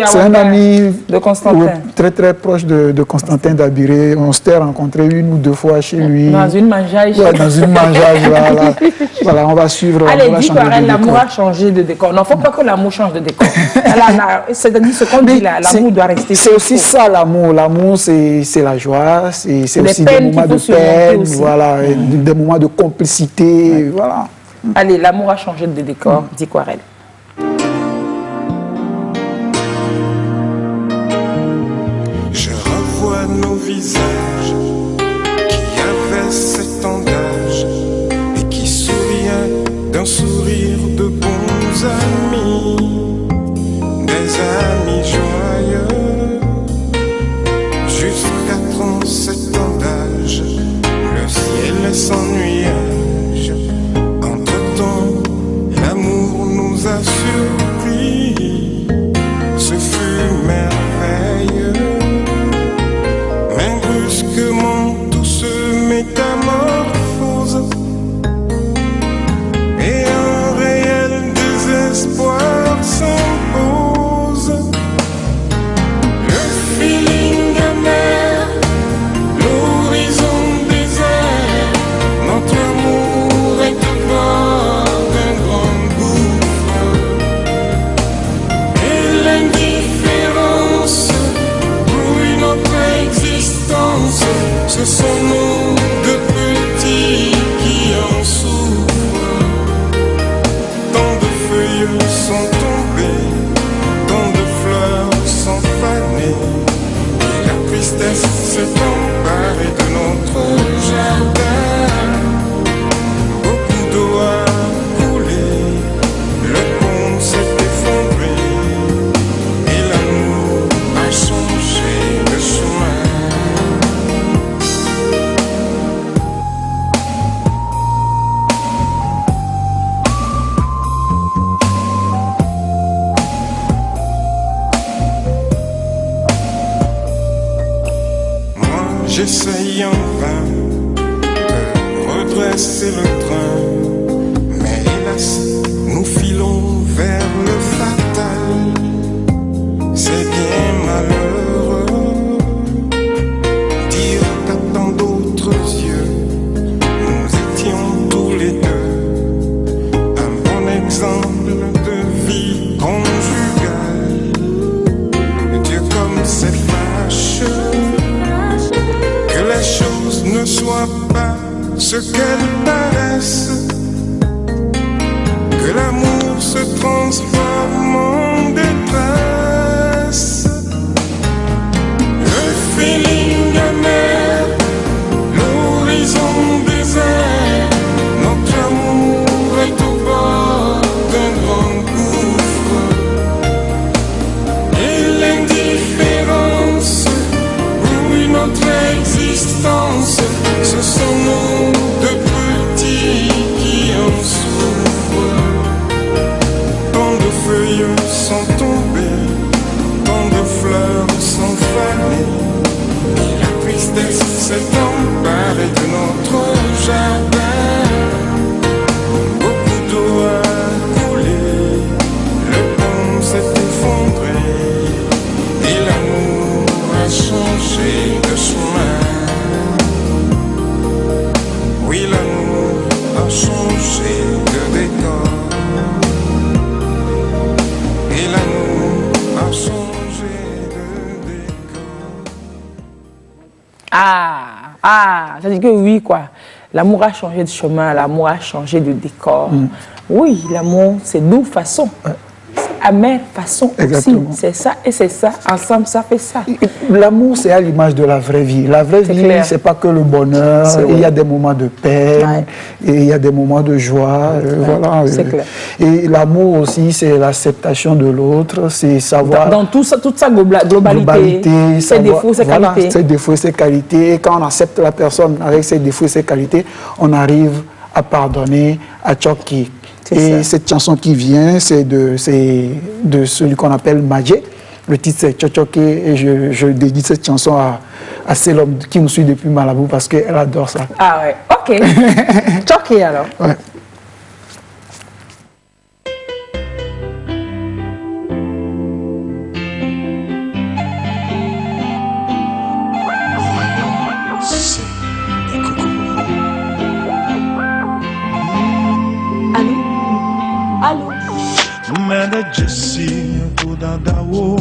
c'est un ami de Constantin. Très très proche de Constantin Dabiré. On s'était rencontré une ou deux fois chez lui. Dans une mangeage. Dans une mangeage, voilà, on va suivre. Allez, dis pareil, l'amour a changé de décor. Non, il ne faut pas que l'amour change de décor. C'est-à-dire ce qu'on dit là, l'amour doit rester. C'est aussi ça l'amour. L'amour, c'est la joie, c'est aussi des moments de peine, voilà, des moments de complicité, voilà. Allez, l'amour a changé de décor, dit Quarel. Je revois nos visages qui avaient 7 ans d'âge et qui souriaient d'un sourire de bons amis, des amis joyeux. Jusqu'à 37 ans d'âge, le ciel s'ennuyait. L'amour nous a surpris. feuilles sont tombées, tant de fleurs sont fanées, et la tristesse s'est emparée de notre jardin. Beaucoup d'eau a coulé, le pont s'est effondré, et l'amour a changé de chemin. J'essaye en vain de redresser le train, mais hélas, nous filons vers le fatal. C'est bien malheureux, dire qu'à tant d'autres yeux, nous étions tous les deux un bon exemple de vie conjugale. Dieu comme c'est fâcheux que les choses ne soient pas ce qu'elles paraissent, que l'amour se transforme en détresse. Le feeling amer, l'horizon désert, notre amour est au bord d'un grand gouffre, et l'indifférence brûle notre existence. Ce sont nous de petits qui en souffrent. Tant de feuilles sont tombées, tant de fleurs sont fanées, et la tristesse s'est emparée de notre jardin. Beaucoup d'eau a coulé, le pont s'est effondré, et l'amour a changé de chemin. Oui, l'amour a changé de décor, et l'amour a changé de décor. Ça dit que oui, quoi. L'amour a changé de chemin, l'amour a changé de décor. Oui, l'amour, c'est nous façon. Amer façon aussi. C'est ça et c'est ça. Ensemble, ça fait ça. L'amour, c'est à l'image de la vraie vie. La vraie vie, c'est pas que le bonheur. Il y a des moments de peine, et il y a des moments de joie. Voilà. C'est clair. Et l'amour aussi, c'est l'acceptation de l'autre. C'est savoir. Dans toute sa globalité, ses défauts, ses qualités. Ses défauts, ses qualités. Et quand on accepte la personne avec ses défauts et ses qualités, on arrive à pardonner, à choquer. Et cette chanson qui vient, c'est de celui qu'on appelle Madjé. Le titre c'est Tchochoké, et je dédie cette chanson à Célom qui me suit depuis Malabo parce qu'elle adore ça. Ah ouais, ok. Tchoké alors. Ouais. Mene Jesse Kudadawo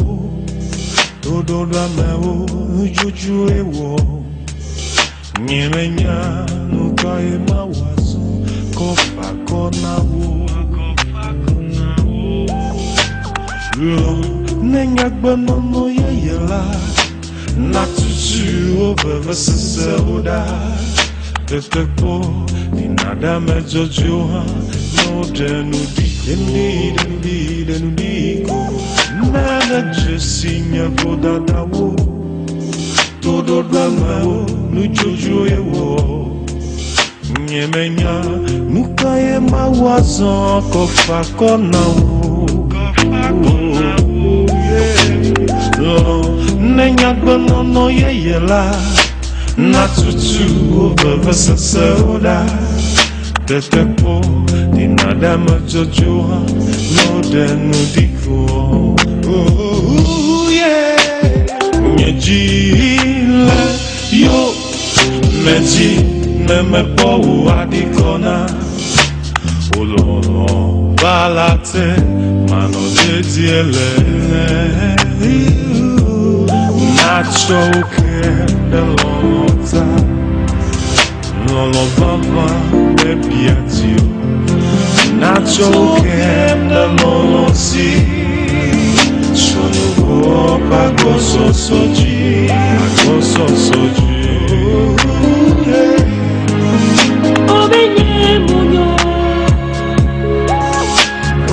Todo Lameo Juju Ewo Nyemenya Nukae Mawazo Kofa Konawo Nenyagba no yeyela Natuju Obeve Seseoda Tetepo Inada Mejojoha No Denudi Denudiko Nana Jessinya Bodadawo Todo Dlamao Nujojo Ewo Nyemenya Nukaye Mawazo Kofa Konawo Nenyagba no yeyela Natutu Obeve Seseoda Tetepo Dinada Majojoha No Denudiko Nyejile Yo Meji Nemepo Adikona Olono Balate Mano Dediele Nacho Delota Lolo Baba Bebiatio Nacho la monosi Chonugo pagoso soji Pagoso soji Obenye munyo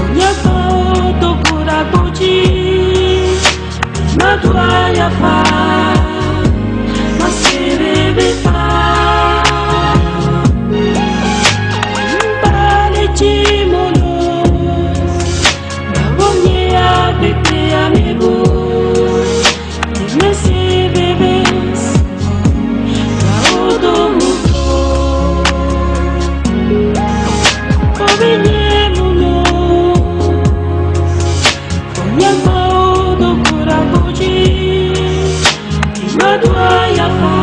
Onya foto kura boji Madwa ya fa Masere befa Mbale chimono Nabonye ya bete ya mibu Mesi bebes Kaodo muto Obenye munyo Onya foto kura boji Madwa ya fa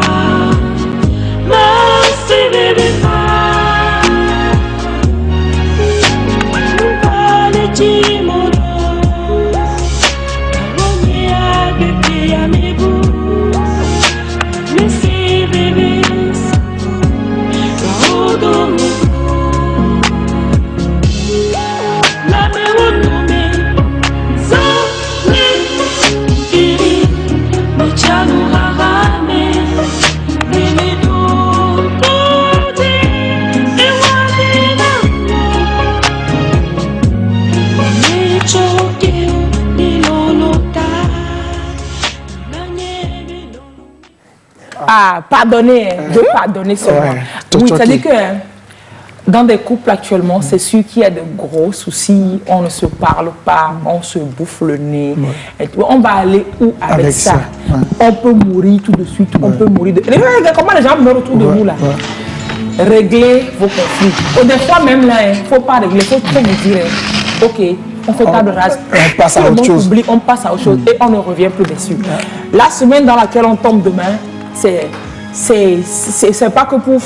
Masi bebefa Mbale chimono Nabonye ya bete ya mibu Mesi bebes Kaodo muto Lame wonume Zone Iri Michanu harame Nimidu Kodi Ewadina Nichoke Nilolota Ah, pardonner, de pardonner seulement. Ouais, Oui, c'est-à-dire que dans des couples actuellement, c'est sûr qu'il y a de gros soucis, on ne se parle pas, on se bouffe le nez. Et tout. On va aller où avec ça, ouais. On peut mourir tout de suite, on peut mourir de... Regardez comment les gens meurent autour de nous là. Réglez vos conflits. Ou des fois même là, il ne faut pas régler, il faut trop vous dire, ok, on fait pas de race. On passe à autre chose. On passe à autre chose et on ne revient plus dessus. La semaine dans laquelle on tombe demain, c'est pas que pour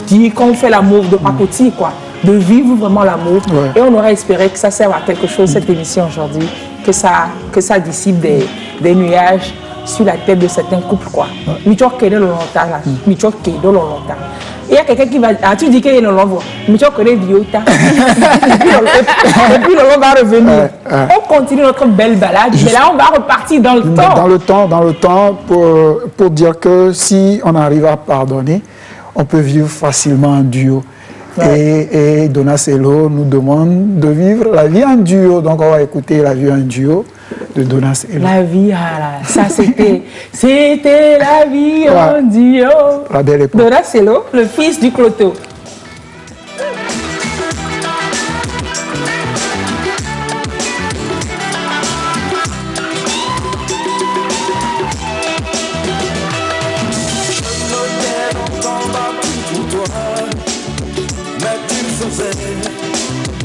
dire qu'on fait l'amour de pacotille, quoi. De vivre vraiment l'amour. Et on aurait espéré que ça serve à quelque chose, cette émission aujourd'hui, que ça dissipe des nuages sur la tête de certains couples, quoi. Il y a quelqu'un qui va... Ah, tu dis qu'il y a une langue. Mais tu connais Viota. Et puis le va revenir. On continue notre belle balade. Mais là, on va repartir dans le temps. Dans le temps, pour dire que si on arrive à pardonner, on peut vivre facilement en duo. Et Donna Celo nous demande de vivre la vie en duo. Donc on va écouter la vie en duo de Donna Celo. La vie, ça c'était la vie en duo. La belle époque. Donna Celo, le fils du Cloto.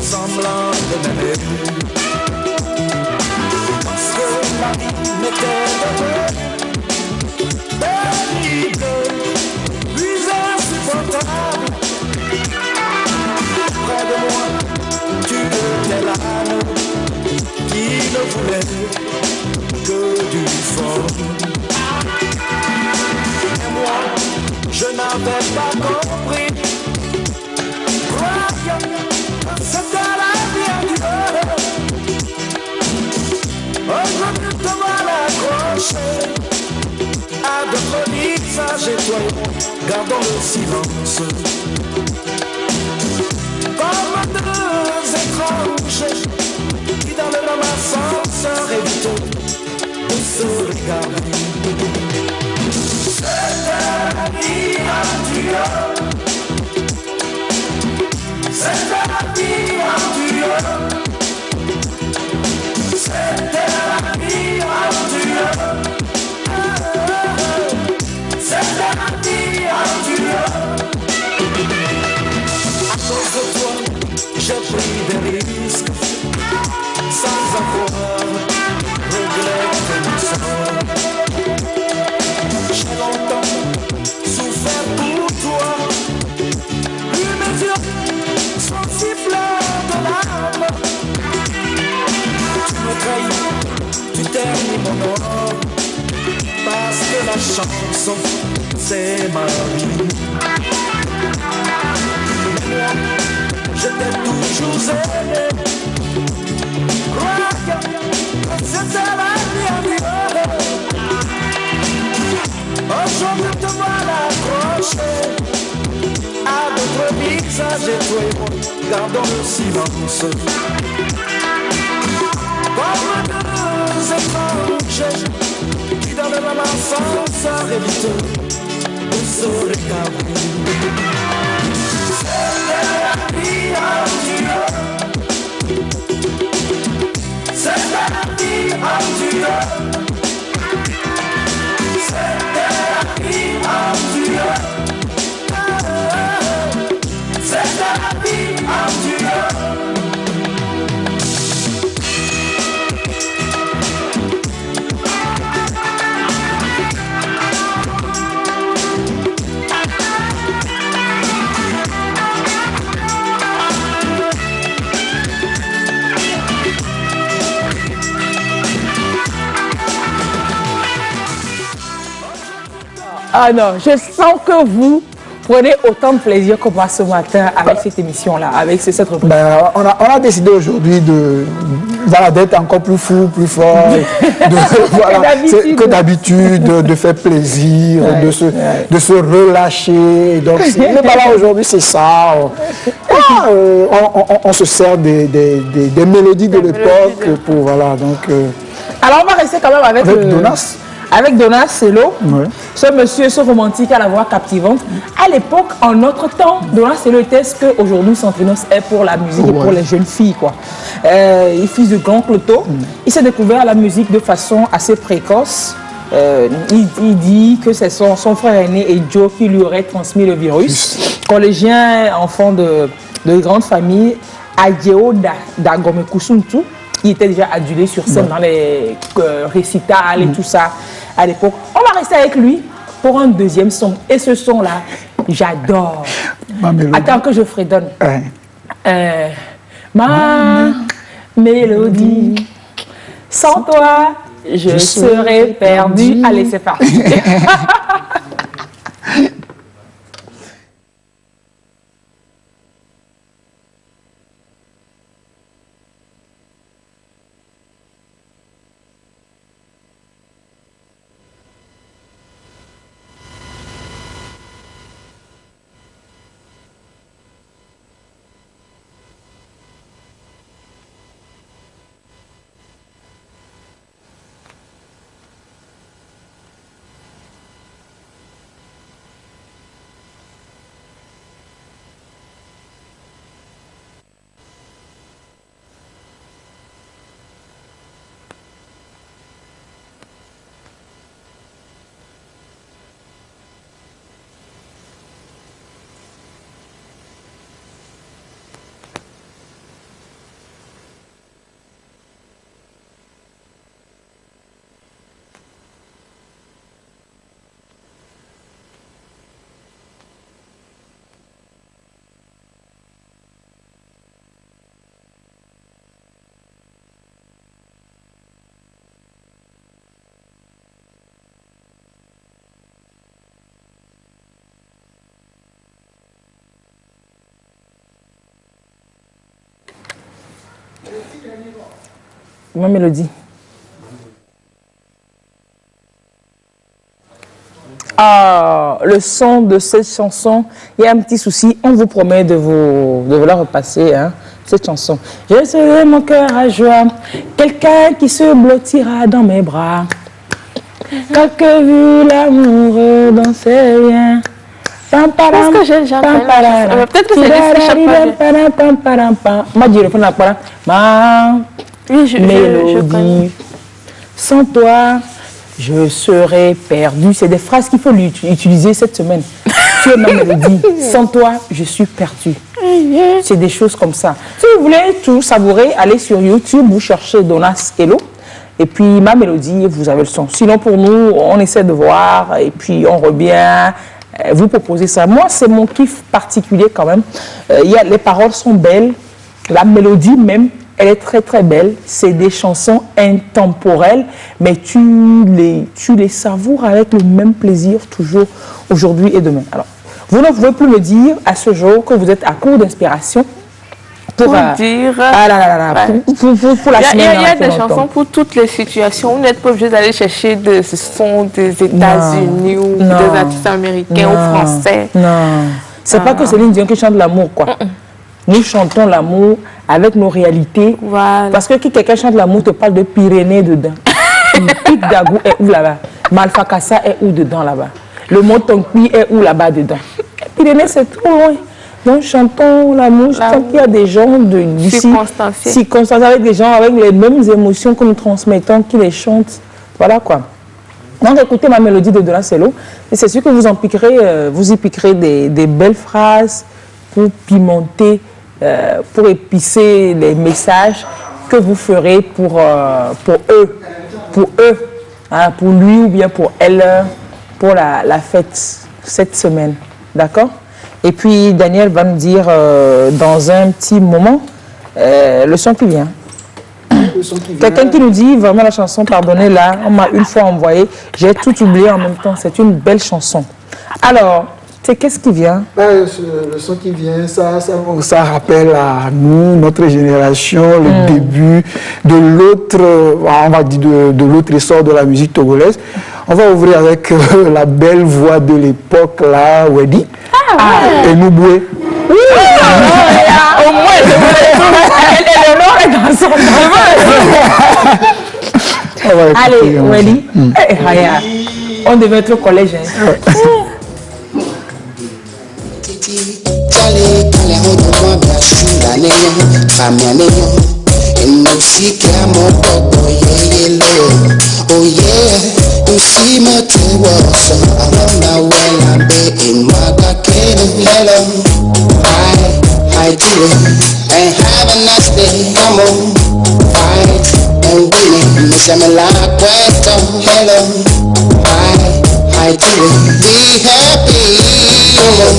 Semblant de m'aimer parce que la vie m'était pénible, puis insupportable. Près de moi, tu étais l'âne qui ne voulait que du fort. Et moi, je n'avais pas compris. C'était la vie en duo. Aujourd'hui te voilà accroché à de folies sages et toi, gardons le silence. Comme deux étranges qui dans le même ascenseur évitent de se regarder. C'était la vie en duo. C'était la vie en duo. C'était la vie en duo. C'était la vie en duo. À cause de toi, j'ai pris des risques sans avoir regretté mon sort. J'ai longtemps souffert pour toi. Puis mes yeux sont si pleins de larmes. Tu me trahis, tu ternis mon or. Parce que la chanson, c'est ma vie. Mais moi, je t'ai toujours aimé. sage et toi et moi, gardons le silence. Comme deux étrangers qui dans le même sens évitent de se regarder. C'était la vie en Dieu. C'était la vie en Dieu. C'était la vie en Dieu. C'était la vie en Dieu. Ah non, je sens que vous prenez autant de plaisir que moi ce matin avec cette émission-là, avec cette rubrique. On a décidé aujourd'hui d'être encore plus fou, plus fort, que d'habitude, de faire plaisir, de se relâcher. Donc, le balade aujourd'hui, c'est ça. On se sert des mélodies de l'époque pour, voilà, donc... Alors, on va rester quand même avec Donas. Avec Donas Sello, ce monsieur, ce romantique à la voix captivante. À l'époque, en notre temps, Donas Sello était ce qu'aujourd'hui Centrinos est pour la musique et pour les jeunes filles, quoi. Il est fils de grand cloto. Il s'est découvert à la musique de façon assez précoce. Il dit que c'est son frère aîné et Joe qui lui aurait transmis le virus. Collégien, enfant de grande famille, Adjeo Dagome Kusuntu, qui était déjà adulé sur scène dans les récitals et tout ça à l'époque. On va rester avec lui pour un deuxième son. Et ce son-là, j'adore. Attends que je fredonne. Ma mélodie, sans toi, je serais perdu. Allez, c'est parti. Ma mélodie. Ah, le son de cette chanson, il y a un petit souci. On vous promet de vous la repasser, hein, cette chanson. Je serai mon cœur à joie, quelqu'un qui se blottira dans mes bras. Quand que vu l'amour dans ses liens. Parce que j'ai jamais peut-être que c'est mélodie. Sans toi, je serais perdu. C'est des phrases qu'il faut utiliser cette semaine. Tu es ma mélodie. Sans toi, je suis perdu. C'est des choses comme ça. Si vous voulez tout savourer, allez sur YouTube, vous cherchez Donas Sello. Et puis ma mélodie, vous avez le son. Sinon pour nous, on essaie de voir et puis on revient. Vous proposez ça. Moi, c'est mon kiff particulier quand même. Les paroles sont belles. La mélodie même, elle est très très belle. C'est des chansons intemporelles, mais tu les savoures avec le même plaisir toujours aujourd'hui et demain. Alors, vous ne pouvez plus me dire à ce jour que vous êtes à court d'inspiration pour dire... pour la semaine. Il y a des chansons pour toutes les situations. Vous n'êtes pas obligé d'aller chercher ce son des États-Unis ou des artistes américains ou français. Non. C'est pas que Céline Dion qui chante l'amour, quoi. Nous chantons l'amour avec nos réalités. Voilà. Parce que qui quelqu'un chante l'amour te parle de Pyrénées dedans. Pic d'Agou est où là-bas? Malfakassa est où dedans là-bas? Le mont Tonkpi est où là-bas dedans? Pyrénées, c'est trop loin. Donc chantons l'amour. Je pense qu'il y a des gens d'ici, circonstanciés, avec des gens avec les mêmes émotions que nous transmettons, qui les chantent. Voilà quoi. Donc écoutez ma mélodie de Dona Cello. Et c'est sûr que vous y piquerez des belles phrases pour pimenter, pour épicer les messages que vous ferez pour eux, hein, pour lui ou bien pour elle, pour la fête cette semaine. D'accord? Et puis Daniel va me dire dans un petit moment le son qui vient. Quelqu'un qui nous dit vraiment la chanson, pardonnez là, on m'a une fois envoyé, j'ai tout oublié en même temps, c'est une belle chanson. Alors, qu'est-ce qui vient? Le son qui vient, ça rappelle à nous, notre génération, le début de l'autre, on va dire de l'autre essor de la musique togolaise. On va ouvrir avec la belle voix de l'époque là, Wedi. Et nous bouer. Oui, au moins, Eleonore est dans son Allez, Wedi. On devait être au collège. Oh yeah, you see my two walls. I don't know when I'm in my hello. Hi to it. And have a nice day. Come on, fight and win it. Miss me like question. Hello. Hi to it. Be happy. Come on.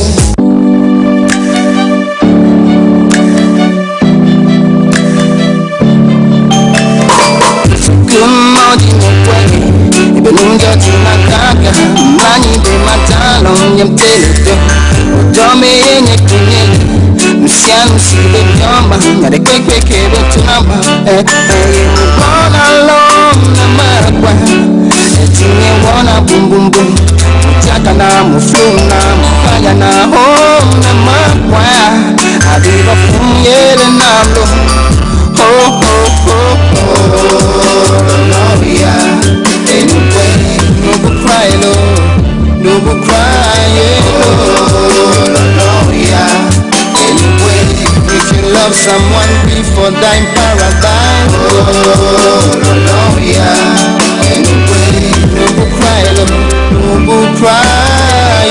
Benunja tunataka mani be matalo nyemtelete Ujome yenye kunyele Msianu sibe jomba Nyade kwekwe kebe tunamba Mbona lom na makwa Etinye wana bum bum bum Mutaka na mufluna Mukaya na home na makwa Adiba fumyele na mlo Ho ho ho ho Lolobia no cry, no cry, yeah. Anyway, if you love someone before dying paradise, yeah. Anyway, no cry, no cry,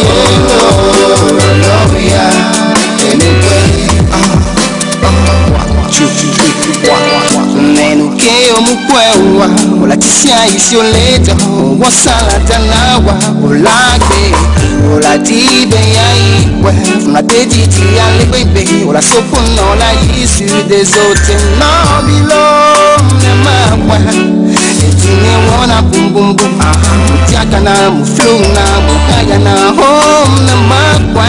yeah. Anyway, nenu keo mukwewa ola tisia isioleta wasala tanawa olake ola tibe ya ikwe funa tejiti ya lebebe ola sopona ola yisu des autres no bilo ne mabwa etine wona bum bum bum mutiaka na mufluna mukaya na home na mabwa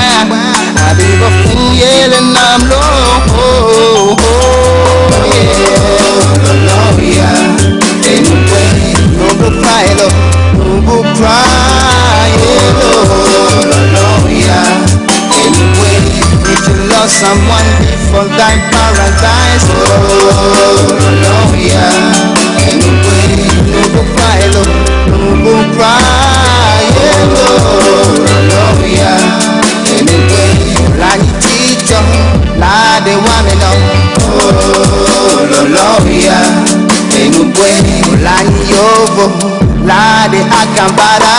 abiba funyele na mlo someone before thy paradise, oh yeah. Anyway, no go cry, no go cry, oh yeah. Anyway, la tito, la de one oh yeah. Anyway, la yovo, la de acambara,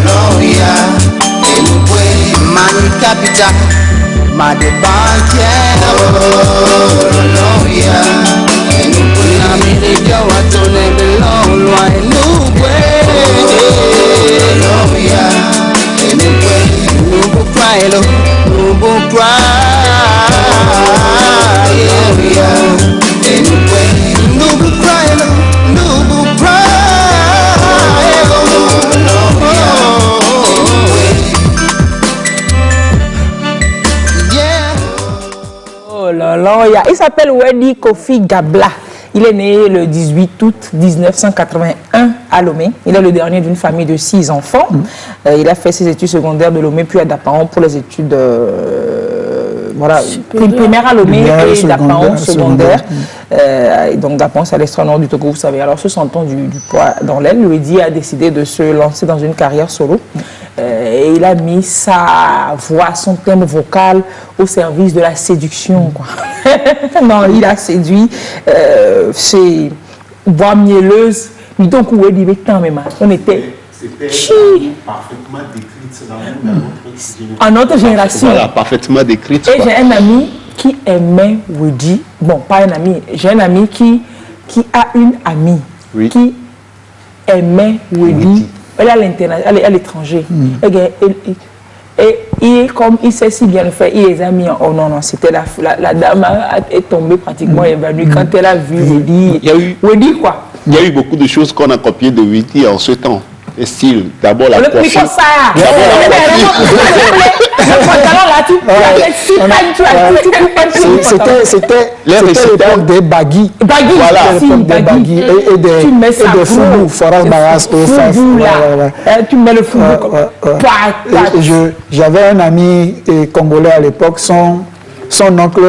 oh yeah. Anyway, mani capital. Ma de banquier, oh yeah. Na mi de jawa to ne belong loin loin, oh yeah. Anyway, no go cry, no go cry, oh yeah. Anyway, no go cry, no go cry, oh yeah. Il s'appelle Wedi Kofi Gabla. Il est né le 18 août 1981 à Lomé. Il est le dernier d'une famille de 6 enfants. Il a fait ses études secondaires de Lomé puis à Dapaon pour les études primaire à Lomé et Dapaon secondaire. Donc Dapaon, c'est à l'extrême nord du Togo, vous savez. Alors, se sentant du poids dans l'aile, Louedi a décidé de se lancer dans une carrière solo. Et il a mis sa voix, son thème vocal au service de la séduction, quoi. Non, il a séduit chez Bois Mielleuse. Donc, où est-il on était parfaitement décrite dans notre génération. Voilà, parfaitement décrite. Et j'ai un ami qui aimait Woody. Bon, pas un ami. J'ai un ami qui a une amie qui aimait Woody. Elle est à l'étranger. Et comme il sait si bien le faire, il les a mis en... Oh non, non, c'était la dame est tombée pratiquement évanouie quand elle a vu Woody. Woody quoi. Il y a eu beaucoup de choses qu'on a copiées de Woody en ce temps. Et style, d'abord la coiffure. C'était l'époque des baggy. Et des foubous. Forage Barras au Faf. Tu mets le foubou. J'avais un ami congolais à l'époque, son oncle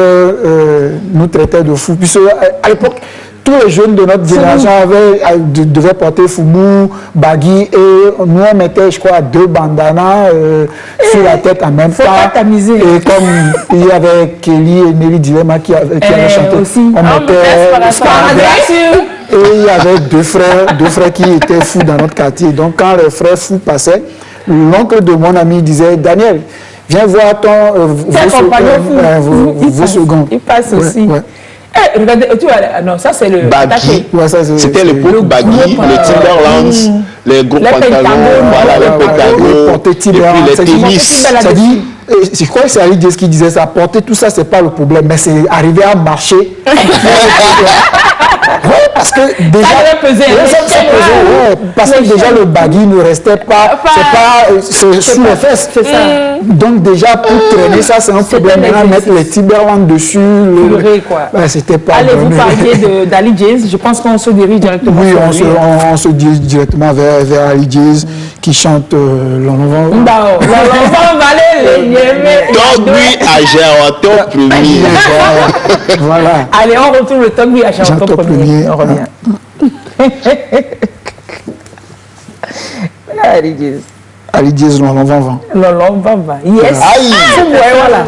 nous traitait de fous. Puisque à l'époque, tous les jeunes de notre génération devaient porter foubou, baggy, et nous on mettait, je crois, 2 bandanas sur la tête en même temps. Et comme il y avait Kelly et Nelly Dilema qui avaient chanté, on mettait et il y avait deux frères qui étaient fous dans notre quartier. Donc quand les frères fous passaient, l'oncle de mon ami disait, Daniel, viens voir vos seconds. Il passe aussi. Regardez, tu vois, non, ça c'est le baggy. C'était l'époque baggy, le Timberlands, les gros pantalons, voilà, les pétagos, et puis les tennis. Ça dit, je crois que c'est Ali Diaz qui disait ça, porter tout ça, c'est pas le problème, mais c'est arriver à marcher. Parce que déjà, parce que déjà le baggy ne restait pas, c'est sous les fesses. Donc déjà pour traîner ça, c'est un problème. Maintenant mettre les Timberlands dessus, c'était pas. Allez, vous parliez d'Ali Diaz, je pense qu'on se dirige directement. Oui, on se dirige directement vers Ali Diaz qui chante l'enlevant. Togui à Géanto premier. Voilà. Allez, on retourne le Togui à Géanto premier. On revient. Ali Diaz. Ali Diaz, l'enlevant. L'enlevant. Yes. C'est bon, voilà.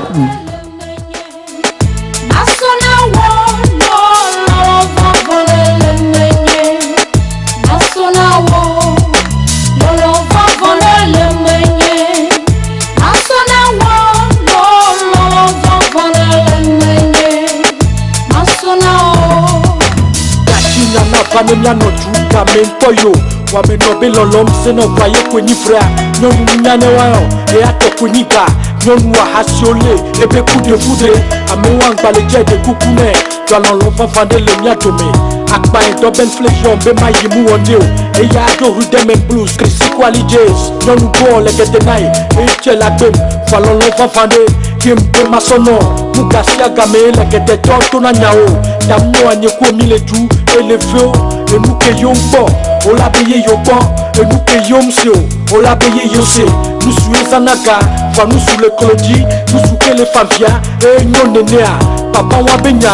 Famenya no juka mentoyo wa menobe lolom seno vaye kweni fra nyonu nyane wayo e ato kweni ga nyonu wa hasiole ebe coup de foudre amewa ngbale je de kukune jalon lo fafande le nyatome akpa en doben flexion be mayimu wonde o e ya do rudem blues krisi kwali jazz nyonu go le gete nai e chela gbem falon lo fafande kimbe masono mugasia game le gete tonto na nyao damu anyeko mileju elefeo enuke yombo olabeye yobo enuke yomse olabeye yose nusu ezanaga fa nusu le kolodi nusu kele famvia e nyonenea papa wa benya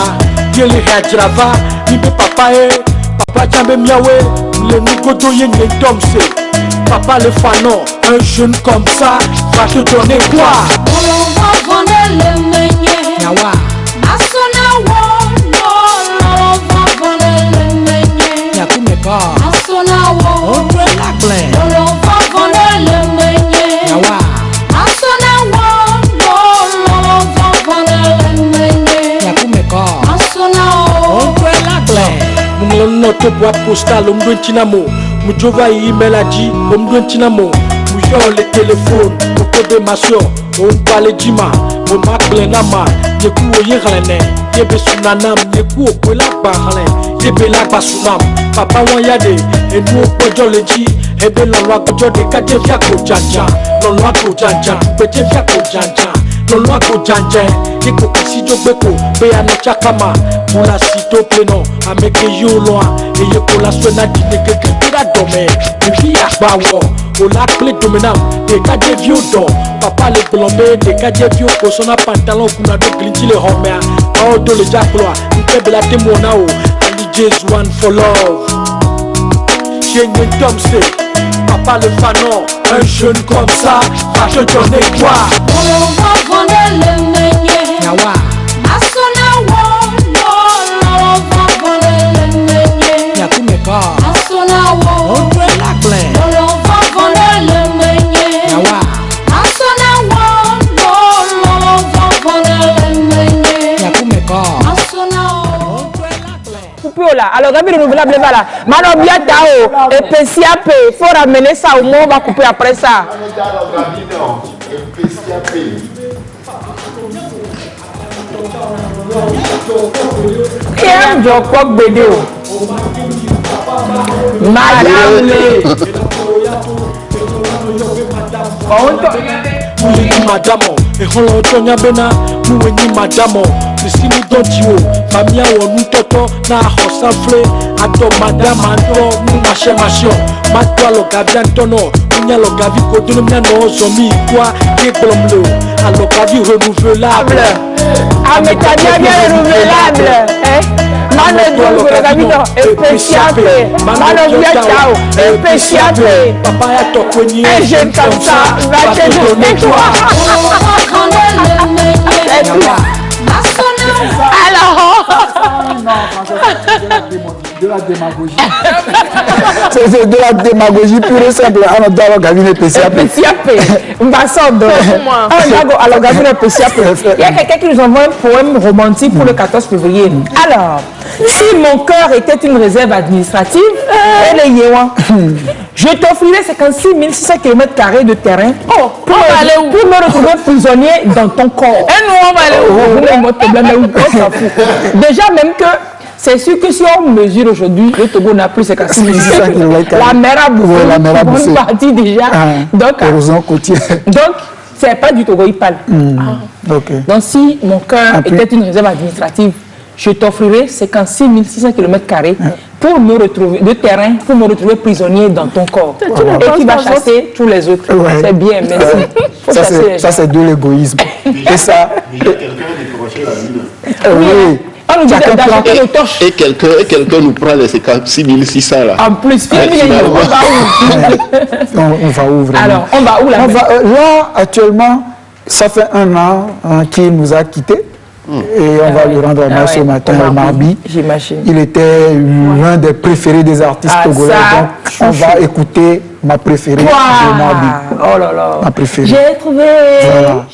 yele hajrava nibe papa papa jambe miawe le nugodo yenye domse papa le fanon un jeune comme ça va te donner quoi on va vendre le meunier yawa on peut la plaire. On va vendre le meunier. Yawa. On va vendre le meunier. On peut la plaire. Mon note boîte postale, on doit tinamo. Mujova email a dit, on doit tinamo. Mujor le téléphone, on peut de ma soeur, on parle d'ima, on m'a plenama. Yeku oyerane, yebe sunanam, yeku okwela bahale. Yebe la basunam, papa wanyade, et nous pojo le dit, ebe lolwa kojo de kate via ko janja, lolwa ko janja, pete via ko janja, lolwa ko janja, yeko kisi jogbeko, be ane chakama, on la cite au plénon, à mes pays au loin, et y'a pour la soie n'a dit que quelqu'un a dormi, et puis à Bawo, au lac clé dominant, des cas de vieux d'or, papa les plombés, des cas de vieux pour son pantalon, qu'on a de glinti les homères, oh, de les jaclois, une faible la témoignage, Ali J's One for Love. J'ai une Tom C, papa le fanon, un jeune comme ça, va te donner quoi? On va vendre le meunier. Yawa. Alors, Gabi renouvelable, voilà. Maintenant, bien tao, et PCAP, il faut ramener ça au moins, on va couper après ça. Madame Madame, et on l'a bena, nous madame, si nous donnons, famille ou nous toto, na hosafle, ato madame, ato, nous machin, matwa lo gavian tono, nous lo gavi kodo, nous no zombie, quoi, qui blomlo, alors gavi renouvelable. Ah, mais t'as bien renouvelable, hein? Mano do Gabino, especial, mano do Tchau, especial, papa ya tokweni, un jeune comme ça, va te donner toi. Alors, de la démagogie. C'est de la démagogie pure et simple. On doit le cabinet PCAP. Alors, cabinet PCAP. Il y a quelqu'un qui nous envoie un poème romantique pour le 14 février. Alors, si mon cœur était une réserve administrative, je t'offrirais 56 600 km² de terrain pour me retrouver prisonnier dans ton corps. Et nous, on va aller où? Déjà, même que c'est sûr que si on mesure aujourd'hui, le Togo n'a plus 56 km². La mer a bouffé une partie déjà. Donc, c'est pas du Togo, il parle. Donc, si mon cœur était une réserve administrative, je t'offrirai 56 600 km² pour me retrouver, de terrain, pour me retrouver prisonnier dans ton corps. Et qui va chasser tous les autres. C'est bien, merci. Ça, c'est de l'égoïsme. Et ça. Oui. On nous dit d'acheter nos torches. Et quelqu'un nous prend les 56 600 là. En plus, on va où vraiment? Alors, on va où là? Là, actuellement, ça fait 1 an qu'il nous a quittés. Et on va lui rendre hommage ce matin au Marbi. J'imagine. Il était l'un des préférés des artistes togolais. Donc, on va écouter ma préférée de Marbi. Oh là là. Ma préférée. J'ai trouvé. Voilà.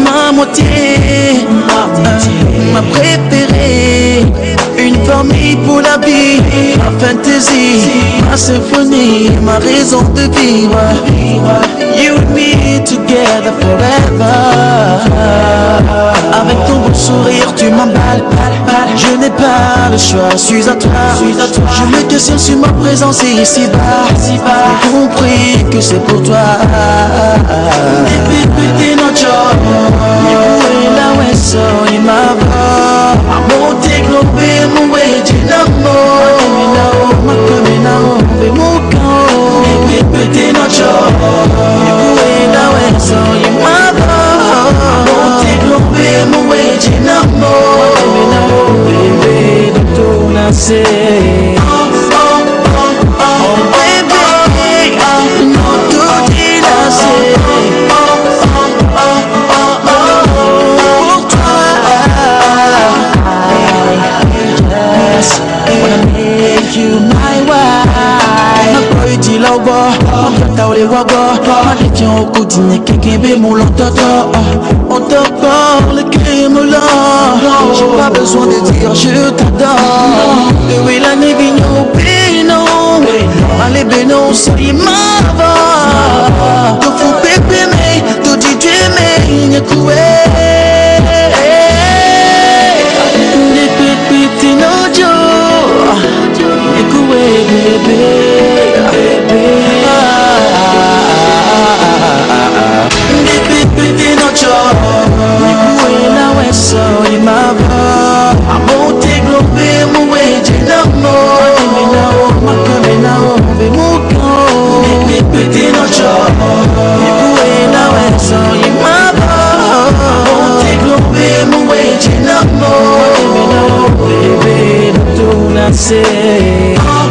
Ma moitié, ma préférée, une famille pour la vie, ma fantaisie, ma symphonie, ma raison de vivre. You and me together forever. Avec ton beau sourire, tu m'emballes. Je n'ai pas le choix, je suis à toi. Je me questionne sur ma présence ici-bas. J'ai compris que c'est pour toi. T'es notre job. La weso imava. Mon déglopé, mon way du l'amour. Ma caméra, mon camp. T'es notre job. La weso imava. Mon déglopé, mon way du l'amour. Bébé de ton assez. Oh bébé. Yata ole waga, madetien au quotidien, kekebe mon lantata. On te parle, crème-là. J'ai pas besoin de dire je t'adore. Oui, la nevigno, bénon. Allez, bénon, ça y m'ava. Tu fous pépé, mais tu dis tu aimais, n'y coué. Des pépé, no joe. N'y coué, bébé. Des pépé, no joe. N'y coué, la ouais, ça y m'ava. A monte globé, moué, j'ai l'amour. Petit noche, y pude la hueso y mama. Ponte globe, mu weche na mo. Baby, no tú nace. Oh,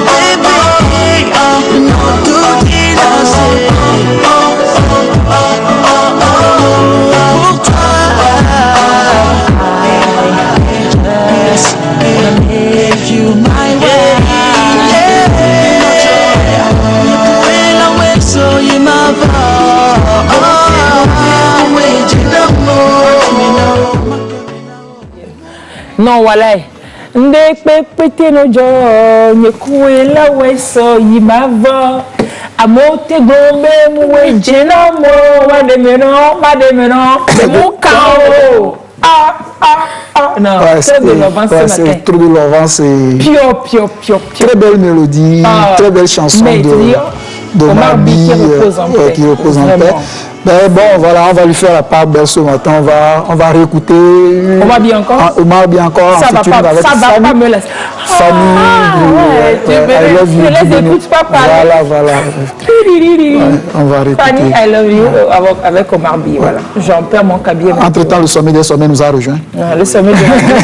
baby, no tú nace. Pour toi, yes, I make you my way. Non, voilà. Nde pépé no jo, nye koué la weso yimava. Amote gombe moué jena mo, mademeno, de moukao. Non, très de l'avance ce matin. C'est trop de l'avance. Pio. Très belle mélodie, très belle chanson de Marbi qui repose en paix. Ben bon, voilà, on va lui faire la part belle ce matin. On va réécouter. Omar bien encore. Omar bien encore. Ça va pas me laisser. Fanny. I love you. Je les écoute pas parler. Voilà. On va réécouter. Fanny, I love you avec Omar B. Voilà. J'en perds mon cabier. Entre-temps, le sommet des sommets nous a rejoint. Le sommet de la vie.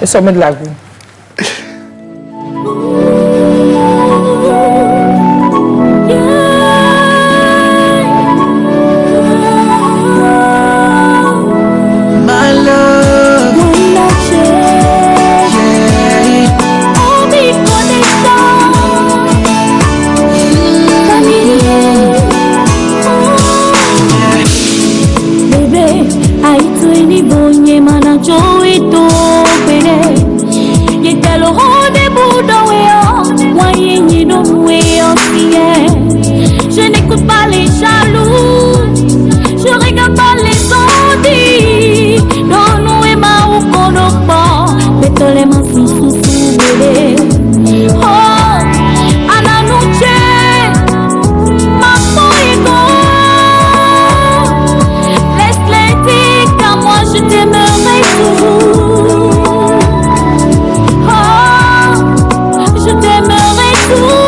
Le sommet de la vie. Je n'écoute pas les jaloux, je regarde pas les ondits. Non, nous et ma ou konopa, pétole ma sous bébé. Oh, Ananuche, ma foyego. Laisse-les dire qu'à moi je t'aimerai toujours. Oh, je t'aimerai toujours.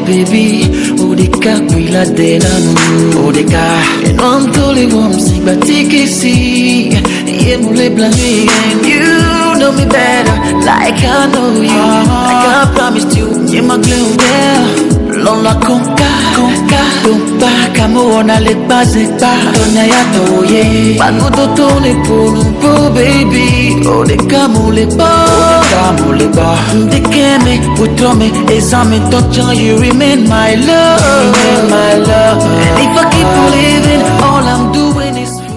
Baby, Odeka kuila denanu Odeka enon tole wom si batike si ye mule blame and you know me better like I know you like I promised you ye ma glue there lola konka dompa kamo na le base pa donya ya toye panodo tone pour baby Odeka mule ba ndekeme utrome examen touch you remain my love and if I keep living all I'm doing is for you.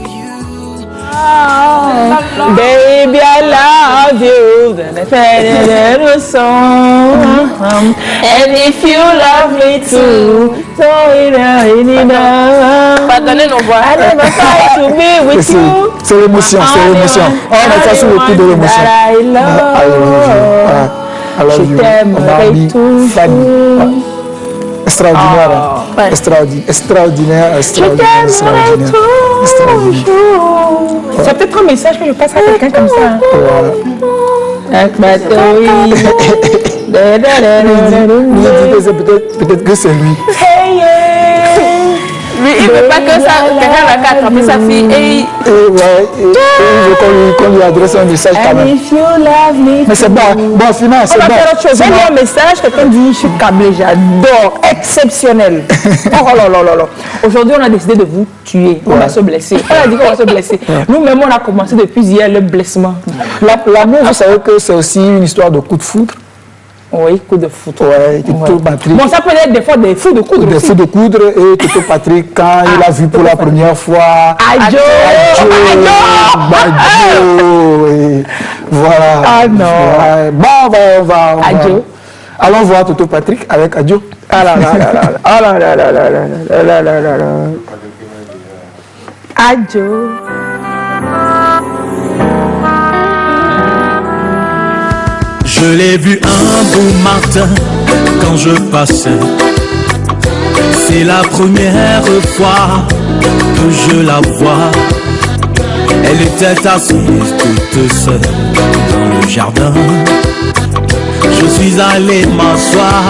Baby, I love you. The song. And if you love me too, pardonnez nos voix. I never try to be with you. C'est l'émotion. On est pas sur le coup de l'émotion. Je t'aimerai toujours. Extraordinaire. Ouais. Extraordinaire, extraordinaire, extraordinaire, extraordinaire. C'est peut-être un message que je passe à quelqu'un comme ça. Peut-être que c'est lui. Lui, il ne veut pas que ça, quelqu'un va attraper sa fille et il veut qu'on lui adresse un message quand même. Mais c'est bon, bon, finalement, c'est bon. On va faire autre chose. J'ai un message, quelqu'un dit, je suis câblé, j'adore, exceptionnel. Oh là là là là. Aujourd'hui, on a décidé de vous tuer, on va se blesser. On a dit qu'on va se blesser. Nous-mêmes, on a commencé depuis hier le blessement. L'amour, vous savez que c'est aussi une histoire de coup de foudre. Oui, coup de foudre. Ouais, Toto Patrick. Bon, ça peut être des fois des fous de coudre. Des fous de coudre et Toto Patrick, quand il a vu pour la première fois. Adjo! Et voilà. Ah non. Ouais. Bon, on va. Adjo. Allons voir Toto Patrick avec Adjo. Ah là là là là. Ah là là là là là là là là. Adjo. Je l'ai vu un beau matin quand je passais. C'est la première fois que je la vois. Elle était assise toute seule dans le jardin. Je suis allé m'asseoir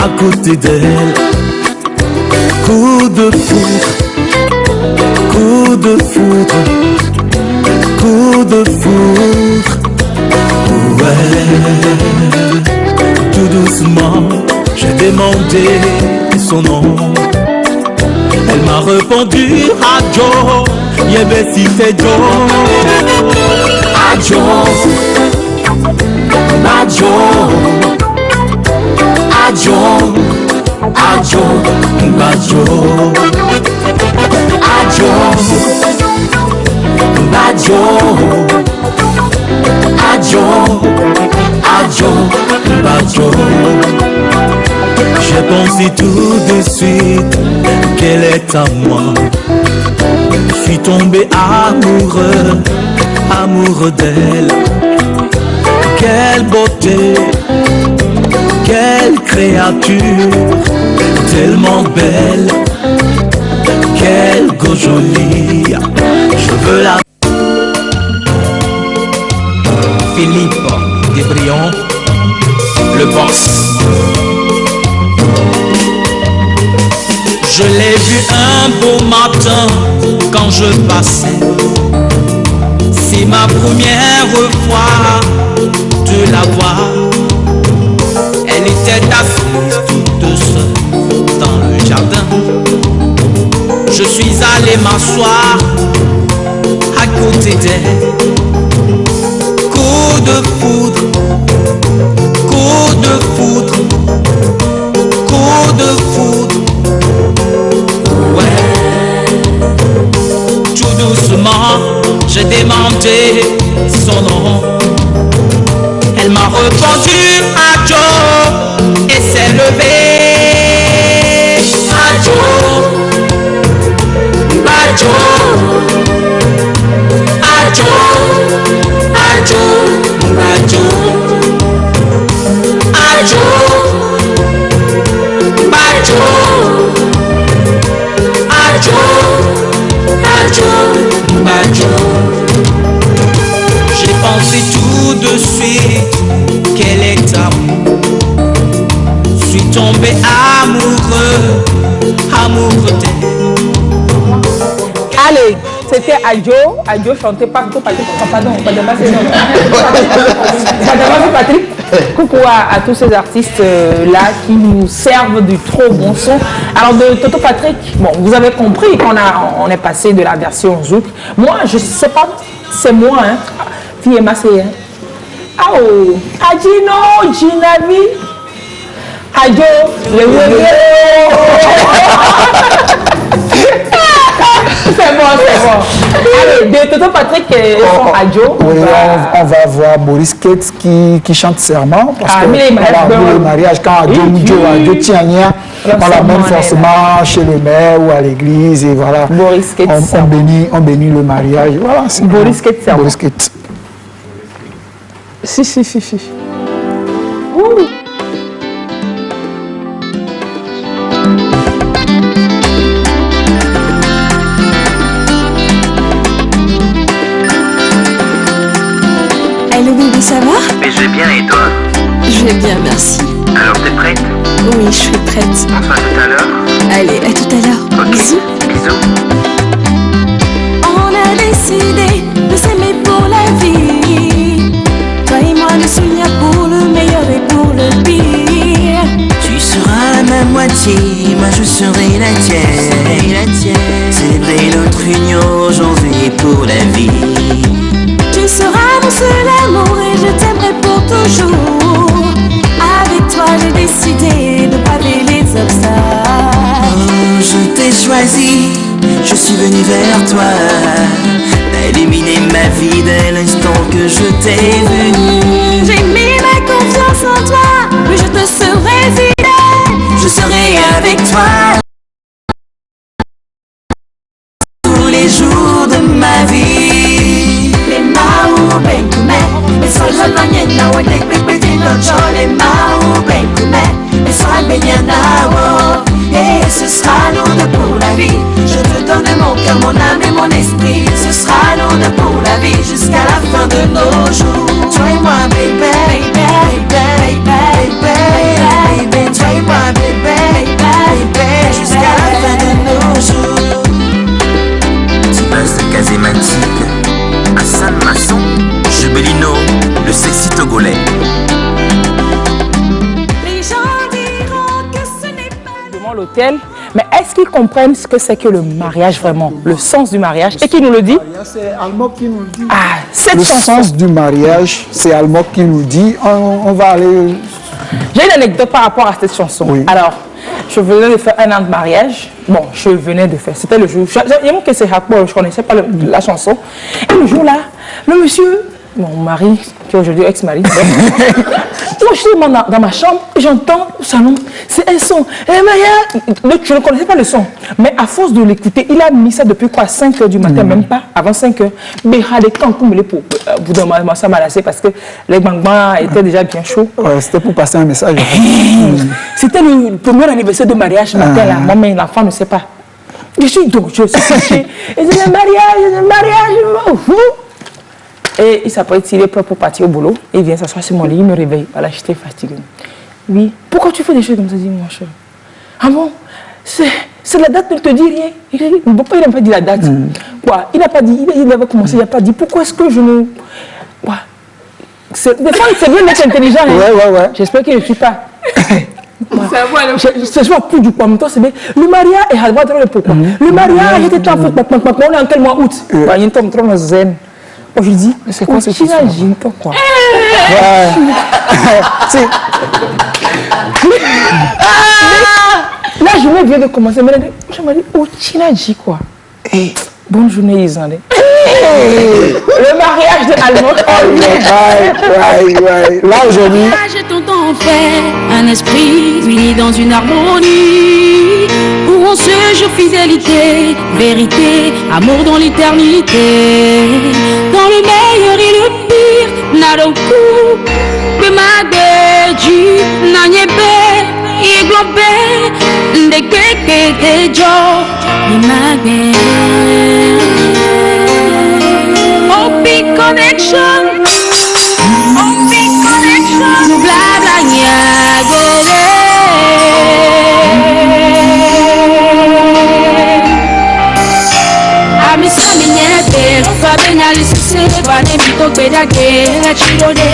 à côté d'elle. Coup de foudre, coup de foudre, coup de foudre. Ouais, tout doucement, j'ai demandé son nom. Elle m'a répondu Adjo, Yebesite Jo. Adjo, Adjo, Adjo, Adjo, Adjo, Adjo, Adjo. Adjo, Adjo, Adjo. J'ai pensé tout de suite qu'elle est à moi. Je suis tombé amoureux, amoureux d'elle. Quelle beauté, quelle créature, tellement belle, quelle go jolie. Je veux la Philippe Desbrion, le boss. Je l'ai vu un beau matin quand je passais. C'est ma première fois de la voir. Elle était assise toute seule dans le jardin. Je suis allé m'asseoir à côté d'elle. Coup de foudre, coup de foudre, coup de foudre. Ouais, tout doucement, j'ai demandé son nom. Elle m'a répondu Adjo et s'est levée. Adjo, Adjo, Adjo. Adjo, Adjo, Adjo, Adjo, Adjo, Adjo, Adjo. J'ai pensé tout de suite qu'elle est à moi. Je suis tombé amoureux, amoureux d'elle. Allez, c'était Adjo. Adjo chantait pas tout Patrick. Pardon, Patrick. Coucou à tous ces artistes là qui nous servent du trop bon son. Alors de Toto Patrick, bon, vous avez compris qu'on est passé de la version Zouk. Moi, je sais pas, c'est moi, hein. Fille massée, hein. Ah oh, Adjino, Ginavi, Adjo, le C'est bon, c'est bon. Allez, de Toto Patrick et son Adjo. Oui, on va voir Boris Ketz qui chante Serment. Parce que le mariage, quand Adjo tient rien, on l'amène forcément chez le maire ou à l'église. Et voilà, Boris Ketz. On bénit le mariage. Voilà, Boris Ketz. Boris Ketz. Si. célébrer notre union aujourd'hui pour la vie. Tu seras mon seul amour et je t'aimerai pour toujours. Avec toi j'ai décidé de paver les obstacles. Oh, je t'ai choisi, je suis venu vers toi. T'as illuminé ma vie dès l'instant que je t'ai venu. J'ai mis ma confiance en toi, oui je te serai fidèle. Je serai avec toi tous les jours de ma vie. Les maou ben kume, les sols relognent na wene pepeti no cho. Les maou ben kume, les sols baignent na wo. Et ce sera nous deux pour la vie. Je te donne mon cœur, mon âme et mon esprit. Ce sera nous deux pour la vie jusqu'à la fin de nos jours. Toi et moi, baby, baby, baby, baby, baby. Toi et moi, baby, baby, jusqu'à la fin de nos jours. Tu passes de Casématique à Saint-Masson, Jubelino, le sexy togolais. L'hôtel, mais est-ce qu'ils comprennent ce que c'est que le mariage vraiment, le sens du mariage? Et qui nous le dit? C'est Almo qui nous le dit. Ah, cette le chanson. sens du mariage, c'est Almo qui nous dit. On va aller. J'ai une anecdote par rapport à cette chanson. Oui. Alors, je venais de faire 1 an de mariage. Bon, je venais de faire. C'était le jour. Je ne connaissais pas la chanson. Et le jour-là, le monsieur, mon mari, qui est aujourd'hui ex-mari, moi je suis dans ma chambre et j'entends au salon, c'est un son. Je ne connaissais pas le son, mais à force de l'écouter, il a mis ça depuis quoi, 5 h du matin, même pas, avant 5 h. Mais au bout d'un moment, ça m'a lassé parce que les bang-bang étaient déjà bien chauds. Ouais, c'était pour passer un message. C'était le premier anniversaire de mariage matin, là. Moi, mais l'enfant ne sait pas. Je suis couché. Et c'est le mariage. Et il s'apprête, il est prêt pour partir au boulot. Il vient s'asseoir sur mon lit, il me réveille. Voilà, j'étais fatiguée. Oui. Pourquoi tu fais des choses comme ça, dis-moi, cher? Ah bon? C'est la date, ne te dit rien. Pourquoi il n'a pas dit la date? Quoi? Il n'a pas dit, il avait commencé, il n'a pas dit. Pourquoi est-ce que je ne... Quoi? Des fois, c'est bien d'être intelligent. Hein? Ouais. J'espère qu'il ne suit pas. C'est soit plus du poids, mais toi c'est bien. Le mariage est pourquoi? Le mariage était en fait, on est en quel mois août? Il y a un temps trop zen. Oh, je dis, c'est quoi ce truc? Pourquoi? La journée vient de commencer. Je me dis, oh, Chinaji quoi? Bonne journée, Isandé. Le mariage de Almond. Là aujourd'hui. Je t'entends faire un esprit uni dans une harmonie où on se joue fidélité, vérité, amour dans l'éternité. Dans le meilleur et le pire, Naroku, Bemadeji, Nanyebe, Iglobe, Ndekeke, Tejo, Bemade. Open connection. Nous blabla nyagere. Amisa minyete, fabe nyali sise, bane mito bedage, la chirode.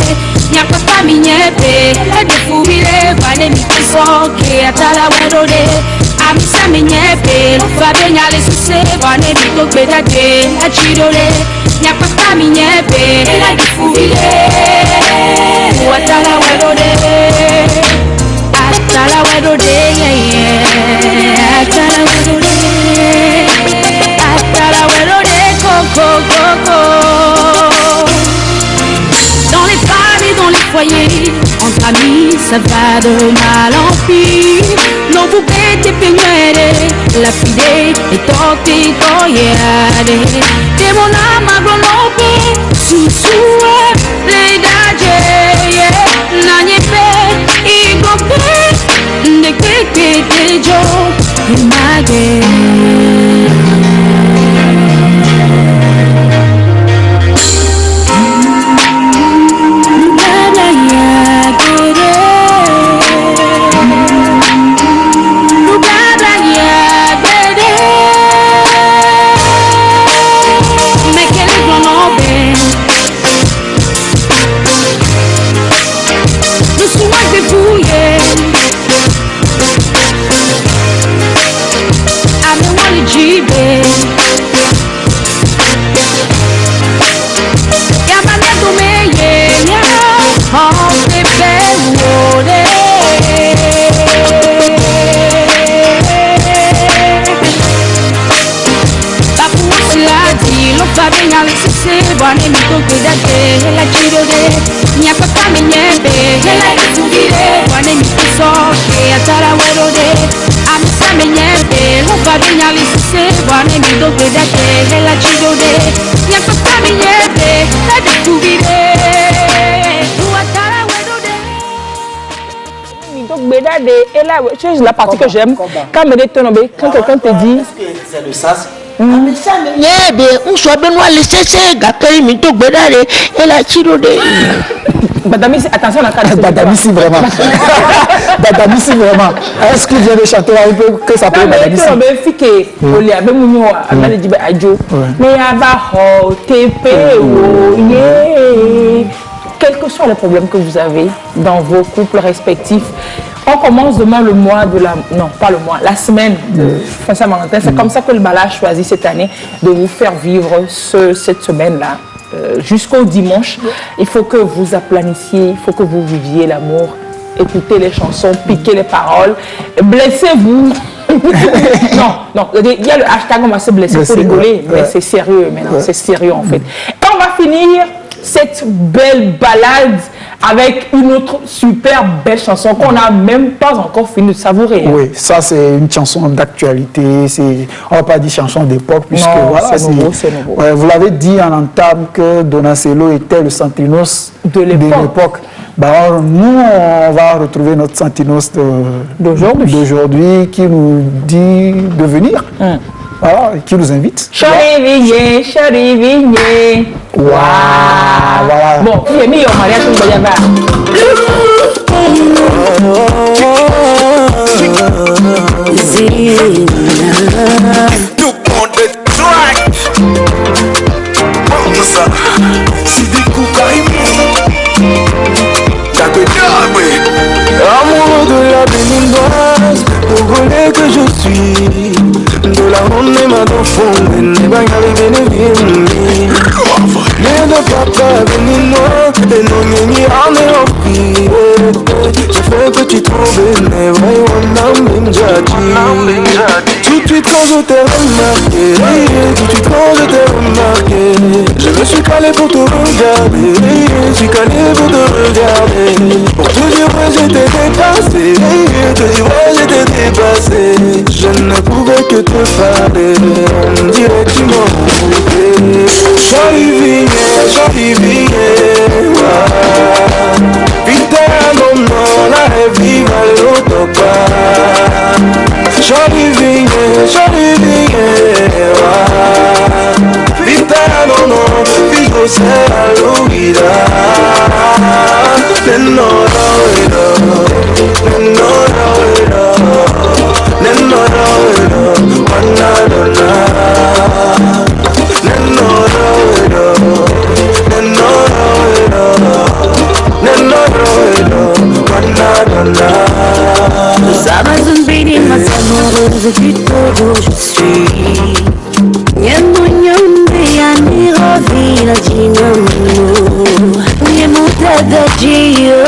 Nyapapa minyete, la defubile, bane mito soke, atala wedode. Amisa minyete, fabe nyali sise, bane mito bedage, la chirode. Nyapapa minyete, la defubile. Atala wedode, atala wedode, atala wedode, atala wedode, coco. Dans les femmes et dans les foyers, entre amis, ça va de mal en pire. Non vous bête peñuere, la fide et toque toyade. De mon âme à globe, sous les dages. Nanyepe, Iglobe, Ndekeke, Tejo, Bemade. Tibet. Yamane Dumeye, on te belle. Babenya lisese bwane mitoke date la chirode nya papa menyebe la kutugire bwane mitoso ke atara werode amisa menyebe lo babenya lisese bwane mitoke date la chirode nya papa menyebe la kutugire lo atara werode mitoke bedade et là c'est la partie que j'aime quand me détourne quand quelqu'un te dit c'est le sas. On soit Benoît laissez Gakari Minto Bedare et la Chirode. Badamissi, attention à la carte. Badamissi vraiment. Badamissi vraiment. Est-ce qu'il vient de chanter un peu que ça peut Badamissi? Quels que soient les problèmes que vous avez dans vos couples respectifs, on commence demain le mois de la... Non, pas le mois, la semaine de Saint-Valentin. C'est comme ça que le Bala a choisi cette année de vous faire vivre cette semaine-là. Jusqu'au dimanche, il faut que vous aplanissiez, il faut que vous viviez l'amour. Écoutez les chansons, piquez les paroles, blessez-vous. non, il y a le hashtag, on va se blesser pour rigoler, mais c'est sérieux maintenant, c'est sérieux en fait. Et on va finir cette belle balade avec une autre super belle chanson qu'on n'a même pas encore fini de savourer. Oui, ça c'est une chanson d'actualité, on ne va pas dire chanson d'époque, puisque non, voilà, c'est nouveau. Ouais, vous l'avez dit en entame que Donacelo était le Santinos de l'époque. Bah, nous, on va retrouver notre Santinos d'aujourd'hui qui nous dit de venir. Voilà, qui nous invite. Charivigne. Wow, voilà. Bon, qui est mis au mariage de Bayaba? Amoureux de la béninoise, Togolais que je suis, de la ronde et ma d'enfant, n'est pas grave, mais de papa béninois, et non, ni en est offri. J'ai fait petit trou, mais tout de suite quand je t'ai remarqué, tout de suite quand je t'ai remarqué, je me suis calé pour te regarder, je suis calé pour te regarder, pour te dire ouais j'étais dépassé, te dire ouais j'étais dépassé, je ne pouvais que te parler, on me dirait que tu m'as oublié. Jolie vie, putain non, la vie va l'autopa. Jolie vie, putain non, figo c'est la louida. Amazon Baby, ma amoureuse du Togo, je suis Nyamunyumbe ya Nairobi la Jinamu Nyamutada Jio,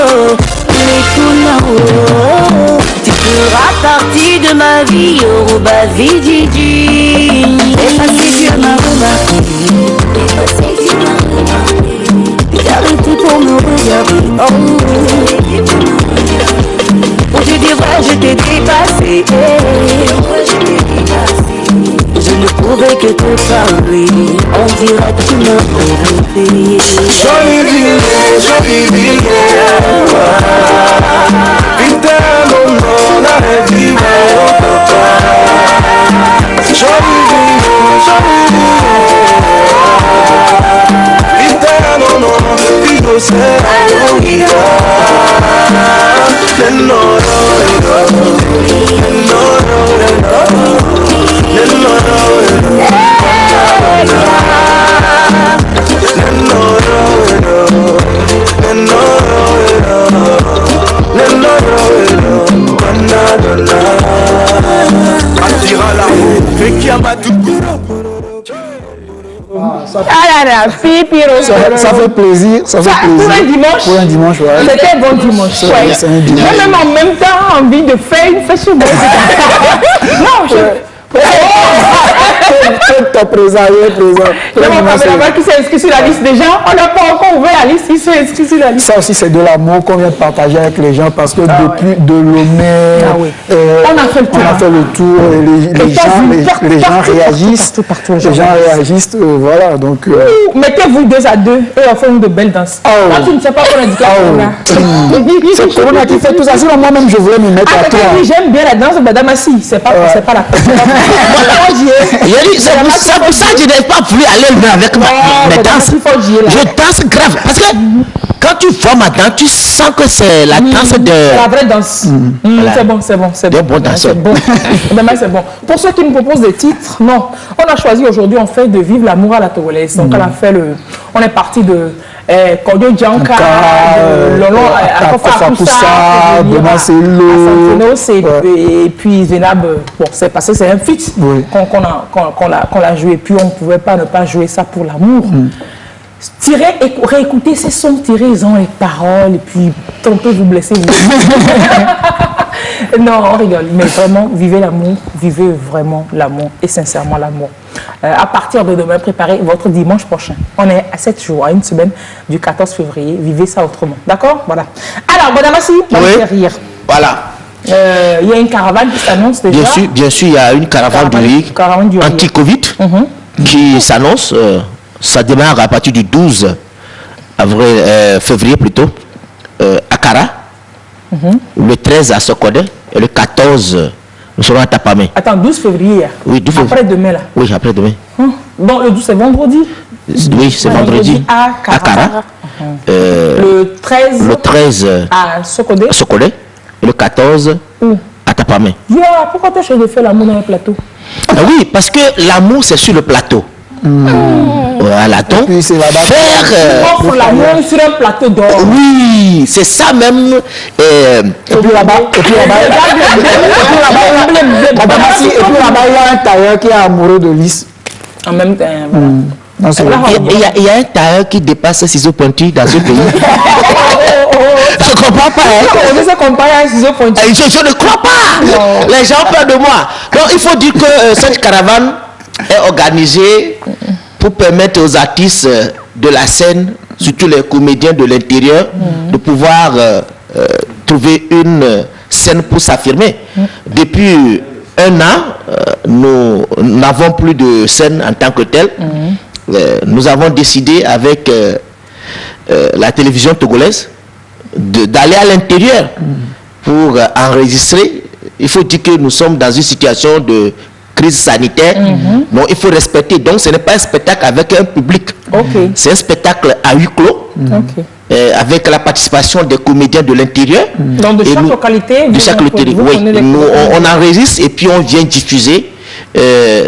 Lekunao. Tu feras partie de ma vie, Yoruba Vididi. Effacé, Dieu m'a remarqué. J'ai arrêté pour me regarder. Pour te dire ouais je t'ai dépassé, je ne pouvais que te parler, on dirait que tu m'as rêvé. Jolie ville, putain non, la vie va au papa. Jolie ville, putain non, figo c'est la louida. Atira la roue, fait qu'il y a ma tout Ça fait plaisir, ça fait plaisir. Pour un dimanche. Pour un dimanche, ouais. C'était un bon dimanche. C'est un dimanche. J'ai même en même temps envie de faire une fête chez moi. Non, je... T'as présent, il y a mon caméraman qui s'est inscrit sur la liste des gens. On n'a pas encore ouvert la liste, il s'est inscrit sur la liste. Ça aussi, c'est de l'amour qu'on vient de partager avec les gens parce que depuis de Lomé, on a fait le tour. On a fait le tour. Les gens réagissent. Les gens réagissent. Voilà, donc. Mettez-vous 2 à 2 et on fait une de belles danses. Là, tu ne sais pas qu'on a dit Corona. C'est Corona qui fait tout ça. Sinon, moi-même, je voulais me mettre à toi. J'aime bien la danse de Damassi. C'est pas la. C'est pour ça que je n'ai pas voulu aller loin avec mes danses. Je danse grave. Parce que quand tu vois ma danse, tu sens que c'est la danse de... La vraie danse. C'est bon. De bon danseur. C'est bon. Pour ceux qui me proposent des titres, non. On a choisi aujourd'hui, en fait, de vivre l'amour à la togolaise. Donc, on est parti de... Kodio Djanka, Lolo Akofa, Benacello, et puis Zenab, bon, c'est parce que c'est un feat qu'on l'a joué, et puis on ne pouvait pas ne pas jouer ça pour l'amour. Tirez et réécoutez ces sons, tirez-en les paroles, et puis on peut vous blesser. Non, on rigole, mais vraiment, vivez l'amour, vivez vraiment l'amour, et sincèrement l'amour. À partir de demain, préparez votre dimanche prochain. On est à 7 jours, à une semaine du 14 février. Vivez ça autrement. D'accord? Voilà. Alors, Bonamassi, on va faire rire. Voilà. Il y a une caravane qui s'annonce déjà. Bien sûr, il y a une caravane du rire anti-Covid qui s'annonce. Ça démarre à partir du 12 février plutôt, à Kara. Le 13 à Sokode et le 14 nous serons à Tapamé. Attends, 12 février. Oui, 12 février. Après-demain là. Oui, après-demain. Bon, le 12 c'est vendredi. Oui, c'est vendredi à Kara. Le 13 à Sokode. Et le 14 à Tapamé. Pourquoi tu as choisi de faire l'amour dans le plateau? Oui, parce que l'amour c'est sur le plateau. Voilà, donc faire l'amour sur un plateau d'or. Oui, c'est ça même. Et puis là-bas, il y a un tailleur qui est amoureux de Lys. En même temps, il y a un tailleur qui dépasse ses ciseaux pointus dans ce pays. Je ne comprends pas. Je ne crois pas. Les gens ont peur de moi. Donc il faut dire que cette caravane est organisée pour permettre aux artistes de la scène, surtout les comédiens de l'intérieur, de pouvoir trouver une scène pour s'affirmer. Depuis un an, nous n'avons plus de scène en tant que telle. Nous avons décidé avec la télévision togolaise d'aller à l'intérieur pour enregistrer. Il faut dire que nous sommes dans une situation de crise sanitaire, donc il faut respecter. Donc ce n'est pas un spectacle avec un public, c'est un spectacle à huis clos, avec la participation des comédiens de l'intérieur. Donc de chaque localité, on enregistre et puis on vient diffuser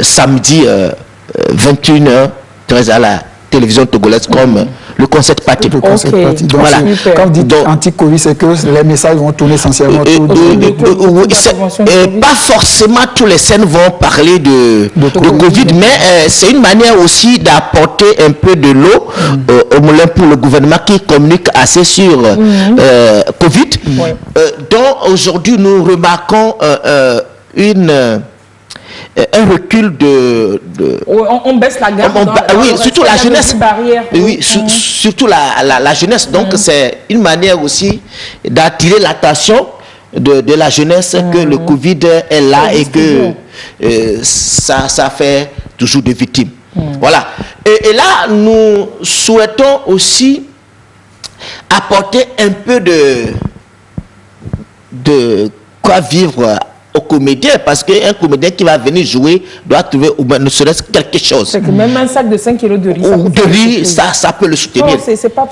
samedi 21h13 à la télévision togolaise comme le concept party. Donc, voilà. Quand vous dites anti-Covid, c'est que les messages vont tourner essentiellement autour pas forcément tous les scènes vont parler de Covid, mais c'est une manière aussi d'apporter un peu de l'eau au moulin pour le gouvernement qui communique assez sur Covid. Donc aujourd'hui, nous remarquons un recul on baisse la gamme. Oui, surtout la jeunesse. Oui, surtout la jeunesse. Donc c'est une manière aussi d'attirer l'attention de la jeunesse que le Covid est là et que ça fait toujours des victimes. Voilà. Et là, nous souhaitons aussi apporter un peu de quoi vivre au comédien, parce qu'un comédien qui va venir jouer doit trouver au moins ne serait-ce quelque chose. C'est que même un sac de 5 kilos de riz, ça peut le soutenir. C'est pas.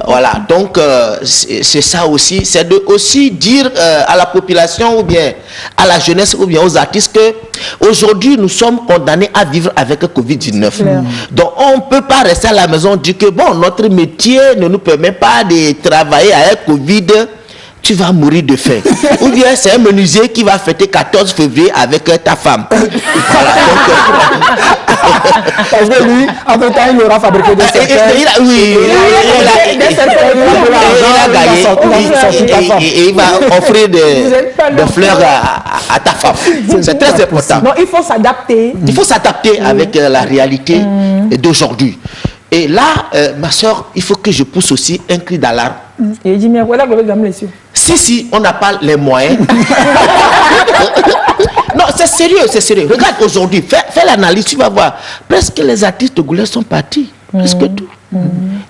Voilà, donc c'est ça aussi, c'est de aussi dire à la population ou bien à la jeunesse ou bien aux artistes que aujourd'hui nous sommes condamnés à vivre avec le Covid-19. Donc on ne peut pas rester à la maison dire que bon, notre métier ne nous permet pas de travailler avec Covid. tu vas mourir de faim. Ou bien c'est un menuisier qui va fêter 14 février avec ta femme. Voilà. Parce que lui, en même temps, il aura fabriqué des cercueils. Oui, il a gagné. Et il va offrir des fleurs à ta femme. C'est très important. Non, il faut s'adapter. Il faut s'adapter avec la réalité d'aujourd'hui. Et là, ma soeur, il faut que je pousse aussi un cri d'alarme. Si on n'a pas les moyens. Non, c'est sérieux, c'est sérieux. Regarde aujourd'hui, fais l'analyse, tu vas voir. Presque les artistes togolais sont partis. Presque tout.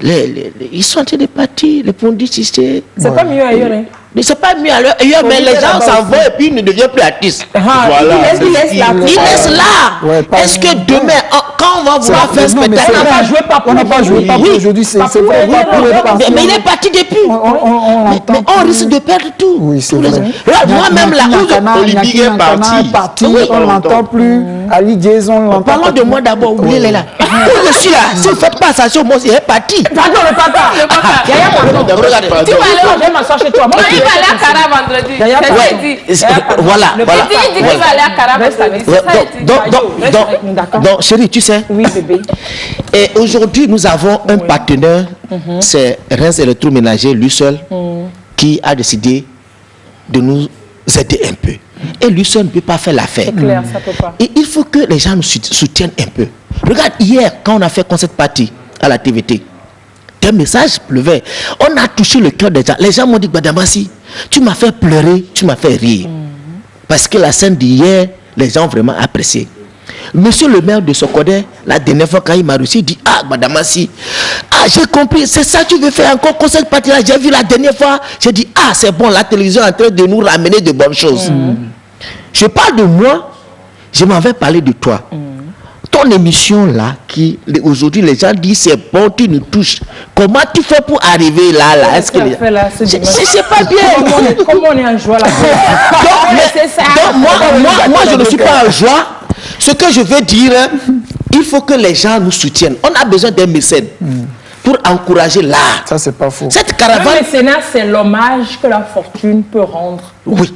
Ils sont en train de partir. Les pondiciers. C'est pas mieux ailleurs. Hein? C'est pas mieux ailleurs, mais les gens s'en vont et puis ils ne deviennent plus artistes. Voilà. Ils laissent là. Est-ce que demain, quand on va vouloir faire un spectacle, on n'a pas joué Papou aujourd'hui, c'est vrai. Mais il est parti depuis. Mais on risque de perdre tout. Oui, c'est vrai. Moi-même là où Olivier est parti. On ne l'entend plus. Ali Jason, on l'entend. Parlons de moi d'abord, oubliez-les là. Je suis là. Si vous ne faites pas attention, moi, il est parti. Pardon, le papa. Regardez. Tu vas aller, je vais m'asseoir chez toi. Il va aller à Cara vendredi. Voilà. Il dit qu'il va aller à Cara vendredi. Donc, chérie, tu sais. Oui, bébé. Et aujourd'hui, nous avons un partenaire, c'est Reims Électroménager, lui seul, qui a décidé de nous aider un peu. Et lui seul ne peut pas faire l'affaire. C'est clair, ça peut pas. Et il faut que les gens nous soutiennent un peu. Regarde, hier, quand on a fait concert party à la TVT, un message pleuvait. On a touché le cœur des gens. Les gens m'ont dit, Gbadamasi, tu m'as fait pleurer, tu m'as fait rire. Parce que la scène d'hier, les gens ont vraiment apprécié. Monsieur le maire de Sokodé, la dernière fois quand il m'a reçu, il dit, ah, Gbadamasi, j'ai compris, c'est ça, tu veux faire encore concert party là. J'ai vu la dernière fois, j'ai dit, ah, c'est bon, la télévision est en train de nous ramener de bonnes choses. Je parle de moi, je m'en vais parler de toi. Ton émission là, qui aujourd'hui les gens disent c'est bon, tu nous touches. Comment tu fais pour arriver là Est-ce que c'est pas bien? Comment on est en joie là? Donc moi je ne suis pas en joie. Ce que je veux dire, il faut que les gens nous soutiennent. On a besoin d'un mécène pour encourager l'art. Ça c'est pas faux. Cette caravane. Le mécénat, c'est l'hommage que la fortune peut rendre. Oui.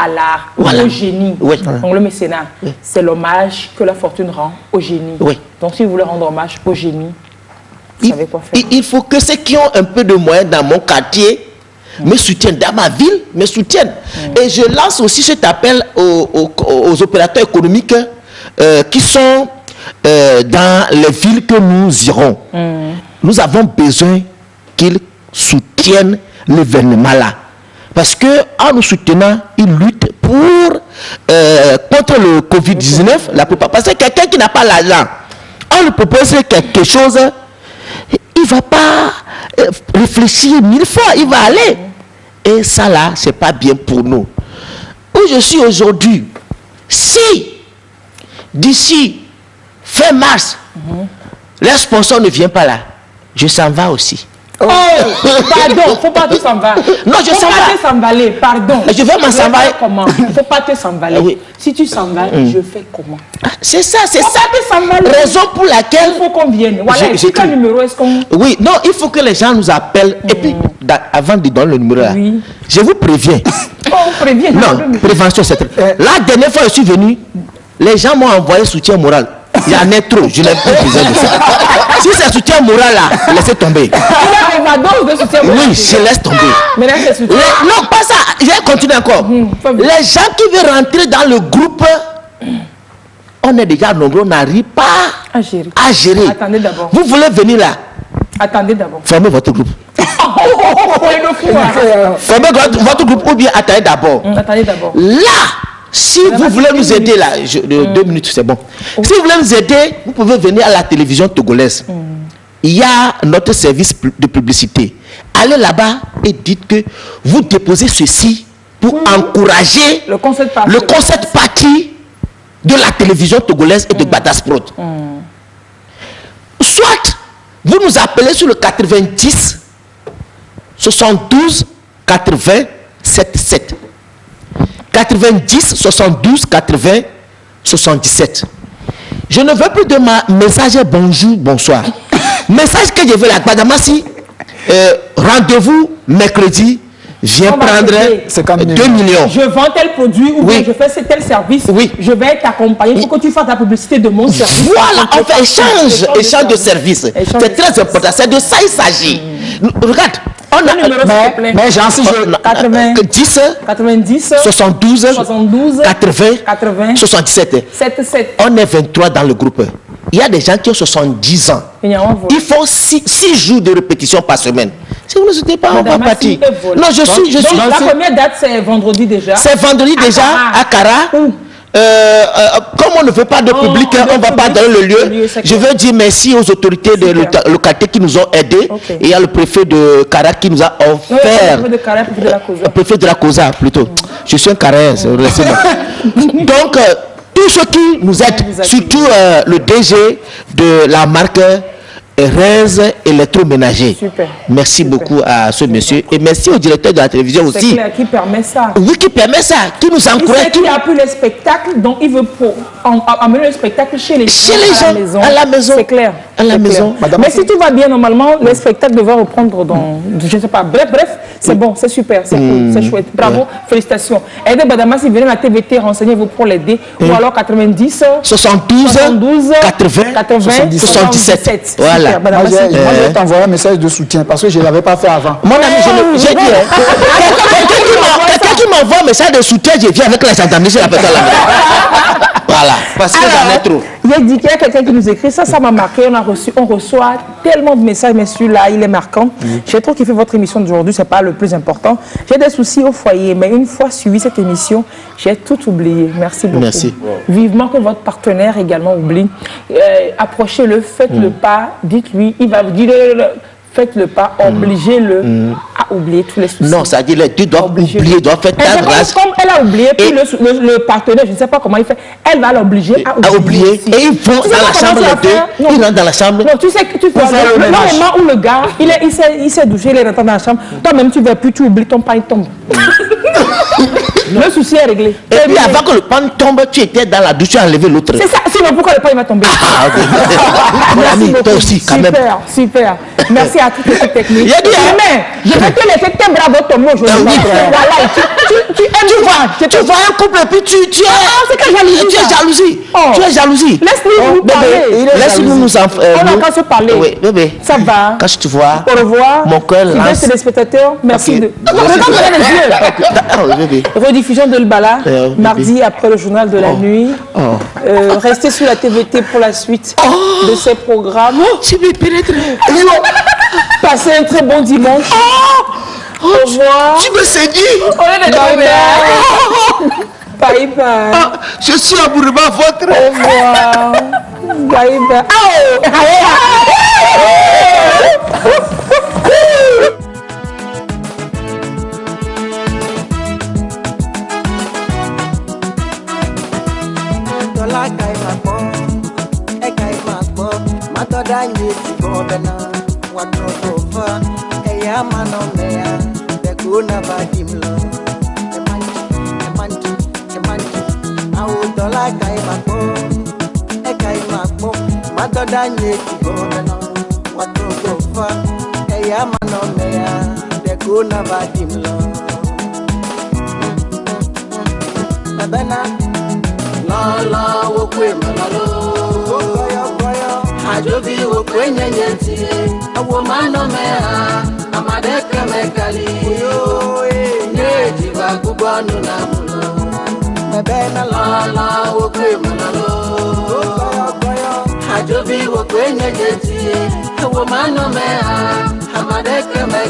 À l'art, voilà. Au génie. Oui. Donc le mécénat, c'est l'hommage que la fortune rend au génie. Oui. Donc si vous voulez rendre hommage au génie, vous savez quoi faire. Il faut que ceux qui ont un peu de moyens dans mon quartier me soutiennent, dans ma ville, me soutiennent. Et je lance aussi cet appel aux opérateurs économiques qui sont dans les villes que nous irons. Nous avons besoin qu'ils soutiennent l'événement là. Parce qu'en nous soutenant, ils luttent contre le Covid-19, la plupart. Parce que quelqu'un qui n'a pas l'argent, on lui propose quelque chose, il ne va pas réfléchir 1000 fois, il va aller. Et ça là, ce n'est pas bien pour nous. Où je suis aujourd'hui, si d'ici fin mars, les sponsors ne viennent pas là, je s'en vais aussi. Oh, pardon, faut pas te s'en va. Non, je s'en vais. Faut pas te s'emballer, pardon. Je vais m'en s'en aller. Comment? Faut pas te s'emballer. Oui. Si tu s'en vas, je fais comment? C'est ça, c'est ça. Pas te s'emballer. Raison pour laquelle il faut qu'on vienne. Voilà. Quel numéro est-ce qu'on? Oui, non, il faut que les gens nous appellent. Et puis, avant de donner le numéro là, je vous préviens. Oh, préviens. Non, prévention, c'est très. La dernière fois, je suis venu, les gens m'ont envoyé soutien moral. Il y en a trop, je n'ai plus besoin de ça. Si c'est soutien moral là, laissez tomber. Il a une dose de soutien moral. Oui, je laisse tomber. Maintenant, c'est soutien. Non, pas ça. Je vais continuer encore. Les gens qui veulent rentrer dans le groupe, on est déjà nombreux, on n'arrive pas à gérer. Attendez d'abord. Vous voulez venir là? Attendez d'abord. Formez votre groupe. Formez votre groupe ou bien attendez d'abord. Attendez d'abord. Là, si vous voulez nous aider là, 2 minutes c'est bon. Si vous voulez nous aider, vous pouvez venir à la télévision togolaise. Il y a notre service de publicité. Allez là-bas et dites que vous déposez ceci pour encourager le concept party de la télévision togolaise et de Gbadasprot. Soit vous nous appelez sur le 90 72 80 77. 90 72 80 77. Je ne veux plus de ma message bonjour, bonsoir. Message que je veux la Gbadamasi, rendez-vous mercredi viens prendre 2 millions. Je vends tel produit ou bien je fais tel service. Oui. Je vais t'accompagner. Il faut que tu fasses la publicité de mon service. Voilà, on fait échange de services. C'est très important. C'est de ça il s'agit. Regarde. On a mais j'en suis 90 72 80 77. On est 23 dans le groupe. Il y a des gens qui ont 70 ans. Ils font 6 jours de répétition par semaine. Si vous ne soutenez pas, on va partir. Non, je suis. Donc, la première date, c'est vendredi déjà. C'est vendredi déjà à Kara. Comme on ne veut pas de public, on ne va pas dans le lieu. Je veux dire merci aux autorités de localité qui nous ont aidés. Et il y a le préfet de Kara qui nous a offert. Le préfet de la Cosa plutôt. Je suis un Karaen, laissez-moi. Donc, tous ceux qui nous aident, surtout le DG de la marque Renz électroménager. Merci beaucoup à ce monsieur et merci au directeur de la télévision aussi. C'est clair, qui permet ça. Oui, qui permet ça, qui nous encourage. Il a pu le spectacle, donc il veut amener le spectacle chez les gens à la maison. C'est clair. À la maison. Mais si tout va bien, normalement, le spectacle devrait reprendre dans, je ne sais pas, bref, c'est bon, c'est super, c'est cool, c'est chouette. Bravo, félicitations. Aidez Badamas, si vous venez à la TVT, renseignez-vous pour l'aider. Ou alors 90, 72, 80, 77. Voilà. Moi, je vais t'envoyer un message de soutien parce que je ne l'avais pas fait avant. Mon ami, j'ai dit, quelqu'un qui m'envoie un message de soutien, je viens avec la gendarmerie sur la personne là. Voilà, parce que j'en ai trop. Il a dit qu'il y a quelqu'un qui nous écrit, ça m'a marqué, on reçoit tellement de messages, mais celui-là, il est marquant. J'ai trop kiffé votre émission d'aujourd'hui, c'est pas le plus important. J'ai des soucis au foyer, mais une fois suivi cette émission, j'ai tout oublié. Merci beaucoup. Merci. Vivement que votre partenaire également oublie. Approchez-le, faites le pas, dites-lui, il va vous dire... Faites le pas, obligez-le à oublier tous les soucis. Non, ça dit les deux doivent oublier, doivent faire ta grâce. Comme elle a oublié, puis le partenaire, je ne sais pas comment il fait, elle va l'obliger à oublier. Et ils vont dans la chambre les deux, ils rentrent dans la chambre. Non, tu sais que tu fais le moment où le gars, il s'est douché, il est rentré dans la chambre, toi-même tu ne vas plus, tu oublies, ton pain il tombe. Le souci est réglé. Et puis avant que le pan tombe, tu étais dans la douche, tu as enlevé l'autre. C'est ça, sinon pourquoi le pan il va tomber? Merci beaucoup. Toi aussi, quand même. Super. Merci à toutes les techniques. Je vais te laisser tes bras tomber aujourd'hui. Tu vois un couple et puis tu es jalousie. Tu es jalousie. Laisse-nous nous parler. Laisse-nous nous en on n'a qu'à se parler. Oui, bébé. Ça va. Quand tu vois. Au revoir. Mon cœur lance. Les spectateurs, merci de. Regarde les yeux. Rediffusion de L'Bala, mardi après le journal de la nuit. Restez sur la TVT pour la suite de ces programmes. Tu me pénètres. Passez un très bon dimanche. Au revoir. Tu me séduis. Bye bye. Je suis amoureux de votre. Au revoir. Bye bye. Ajobi wo kwenye nyeti awo mano mea amadeka mekali nyeji bagubanu na mulo mebena la wo kwemanalo Ajobi wo kwenye nyeti awo mano mea amadeka mekali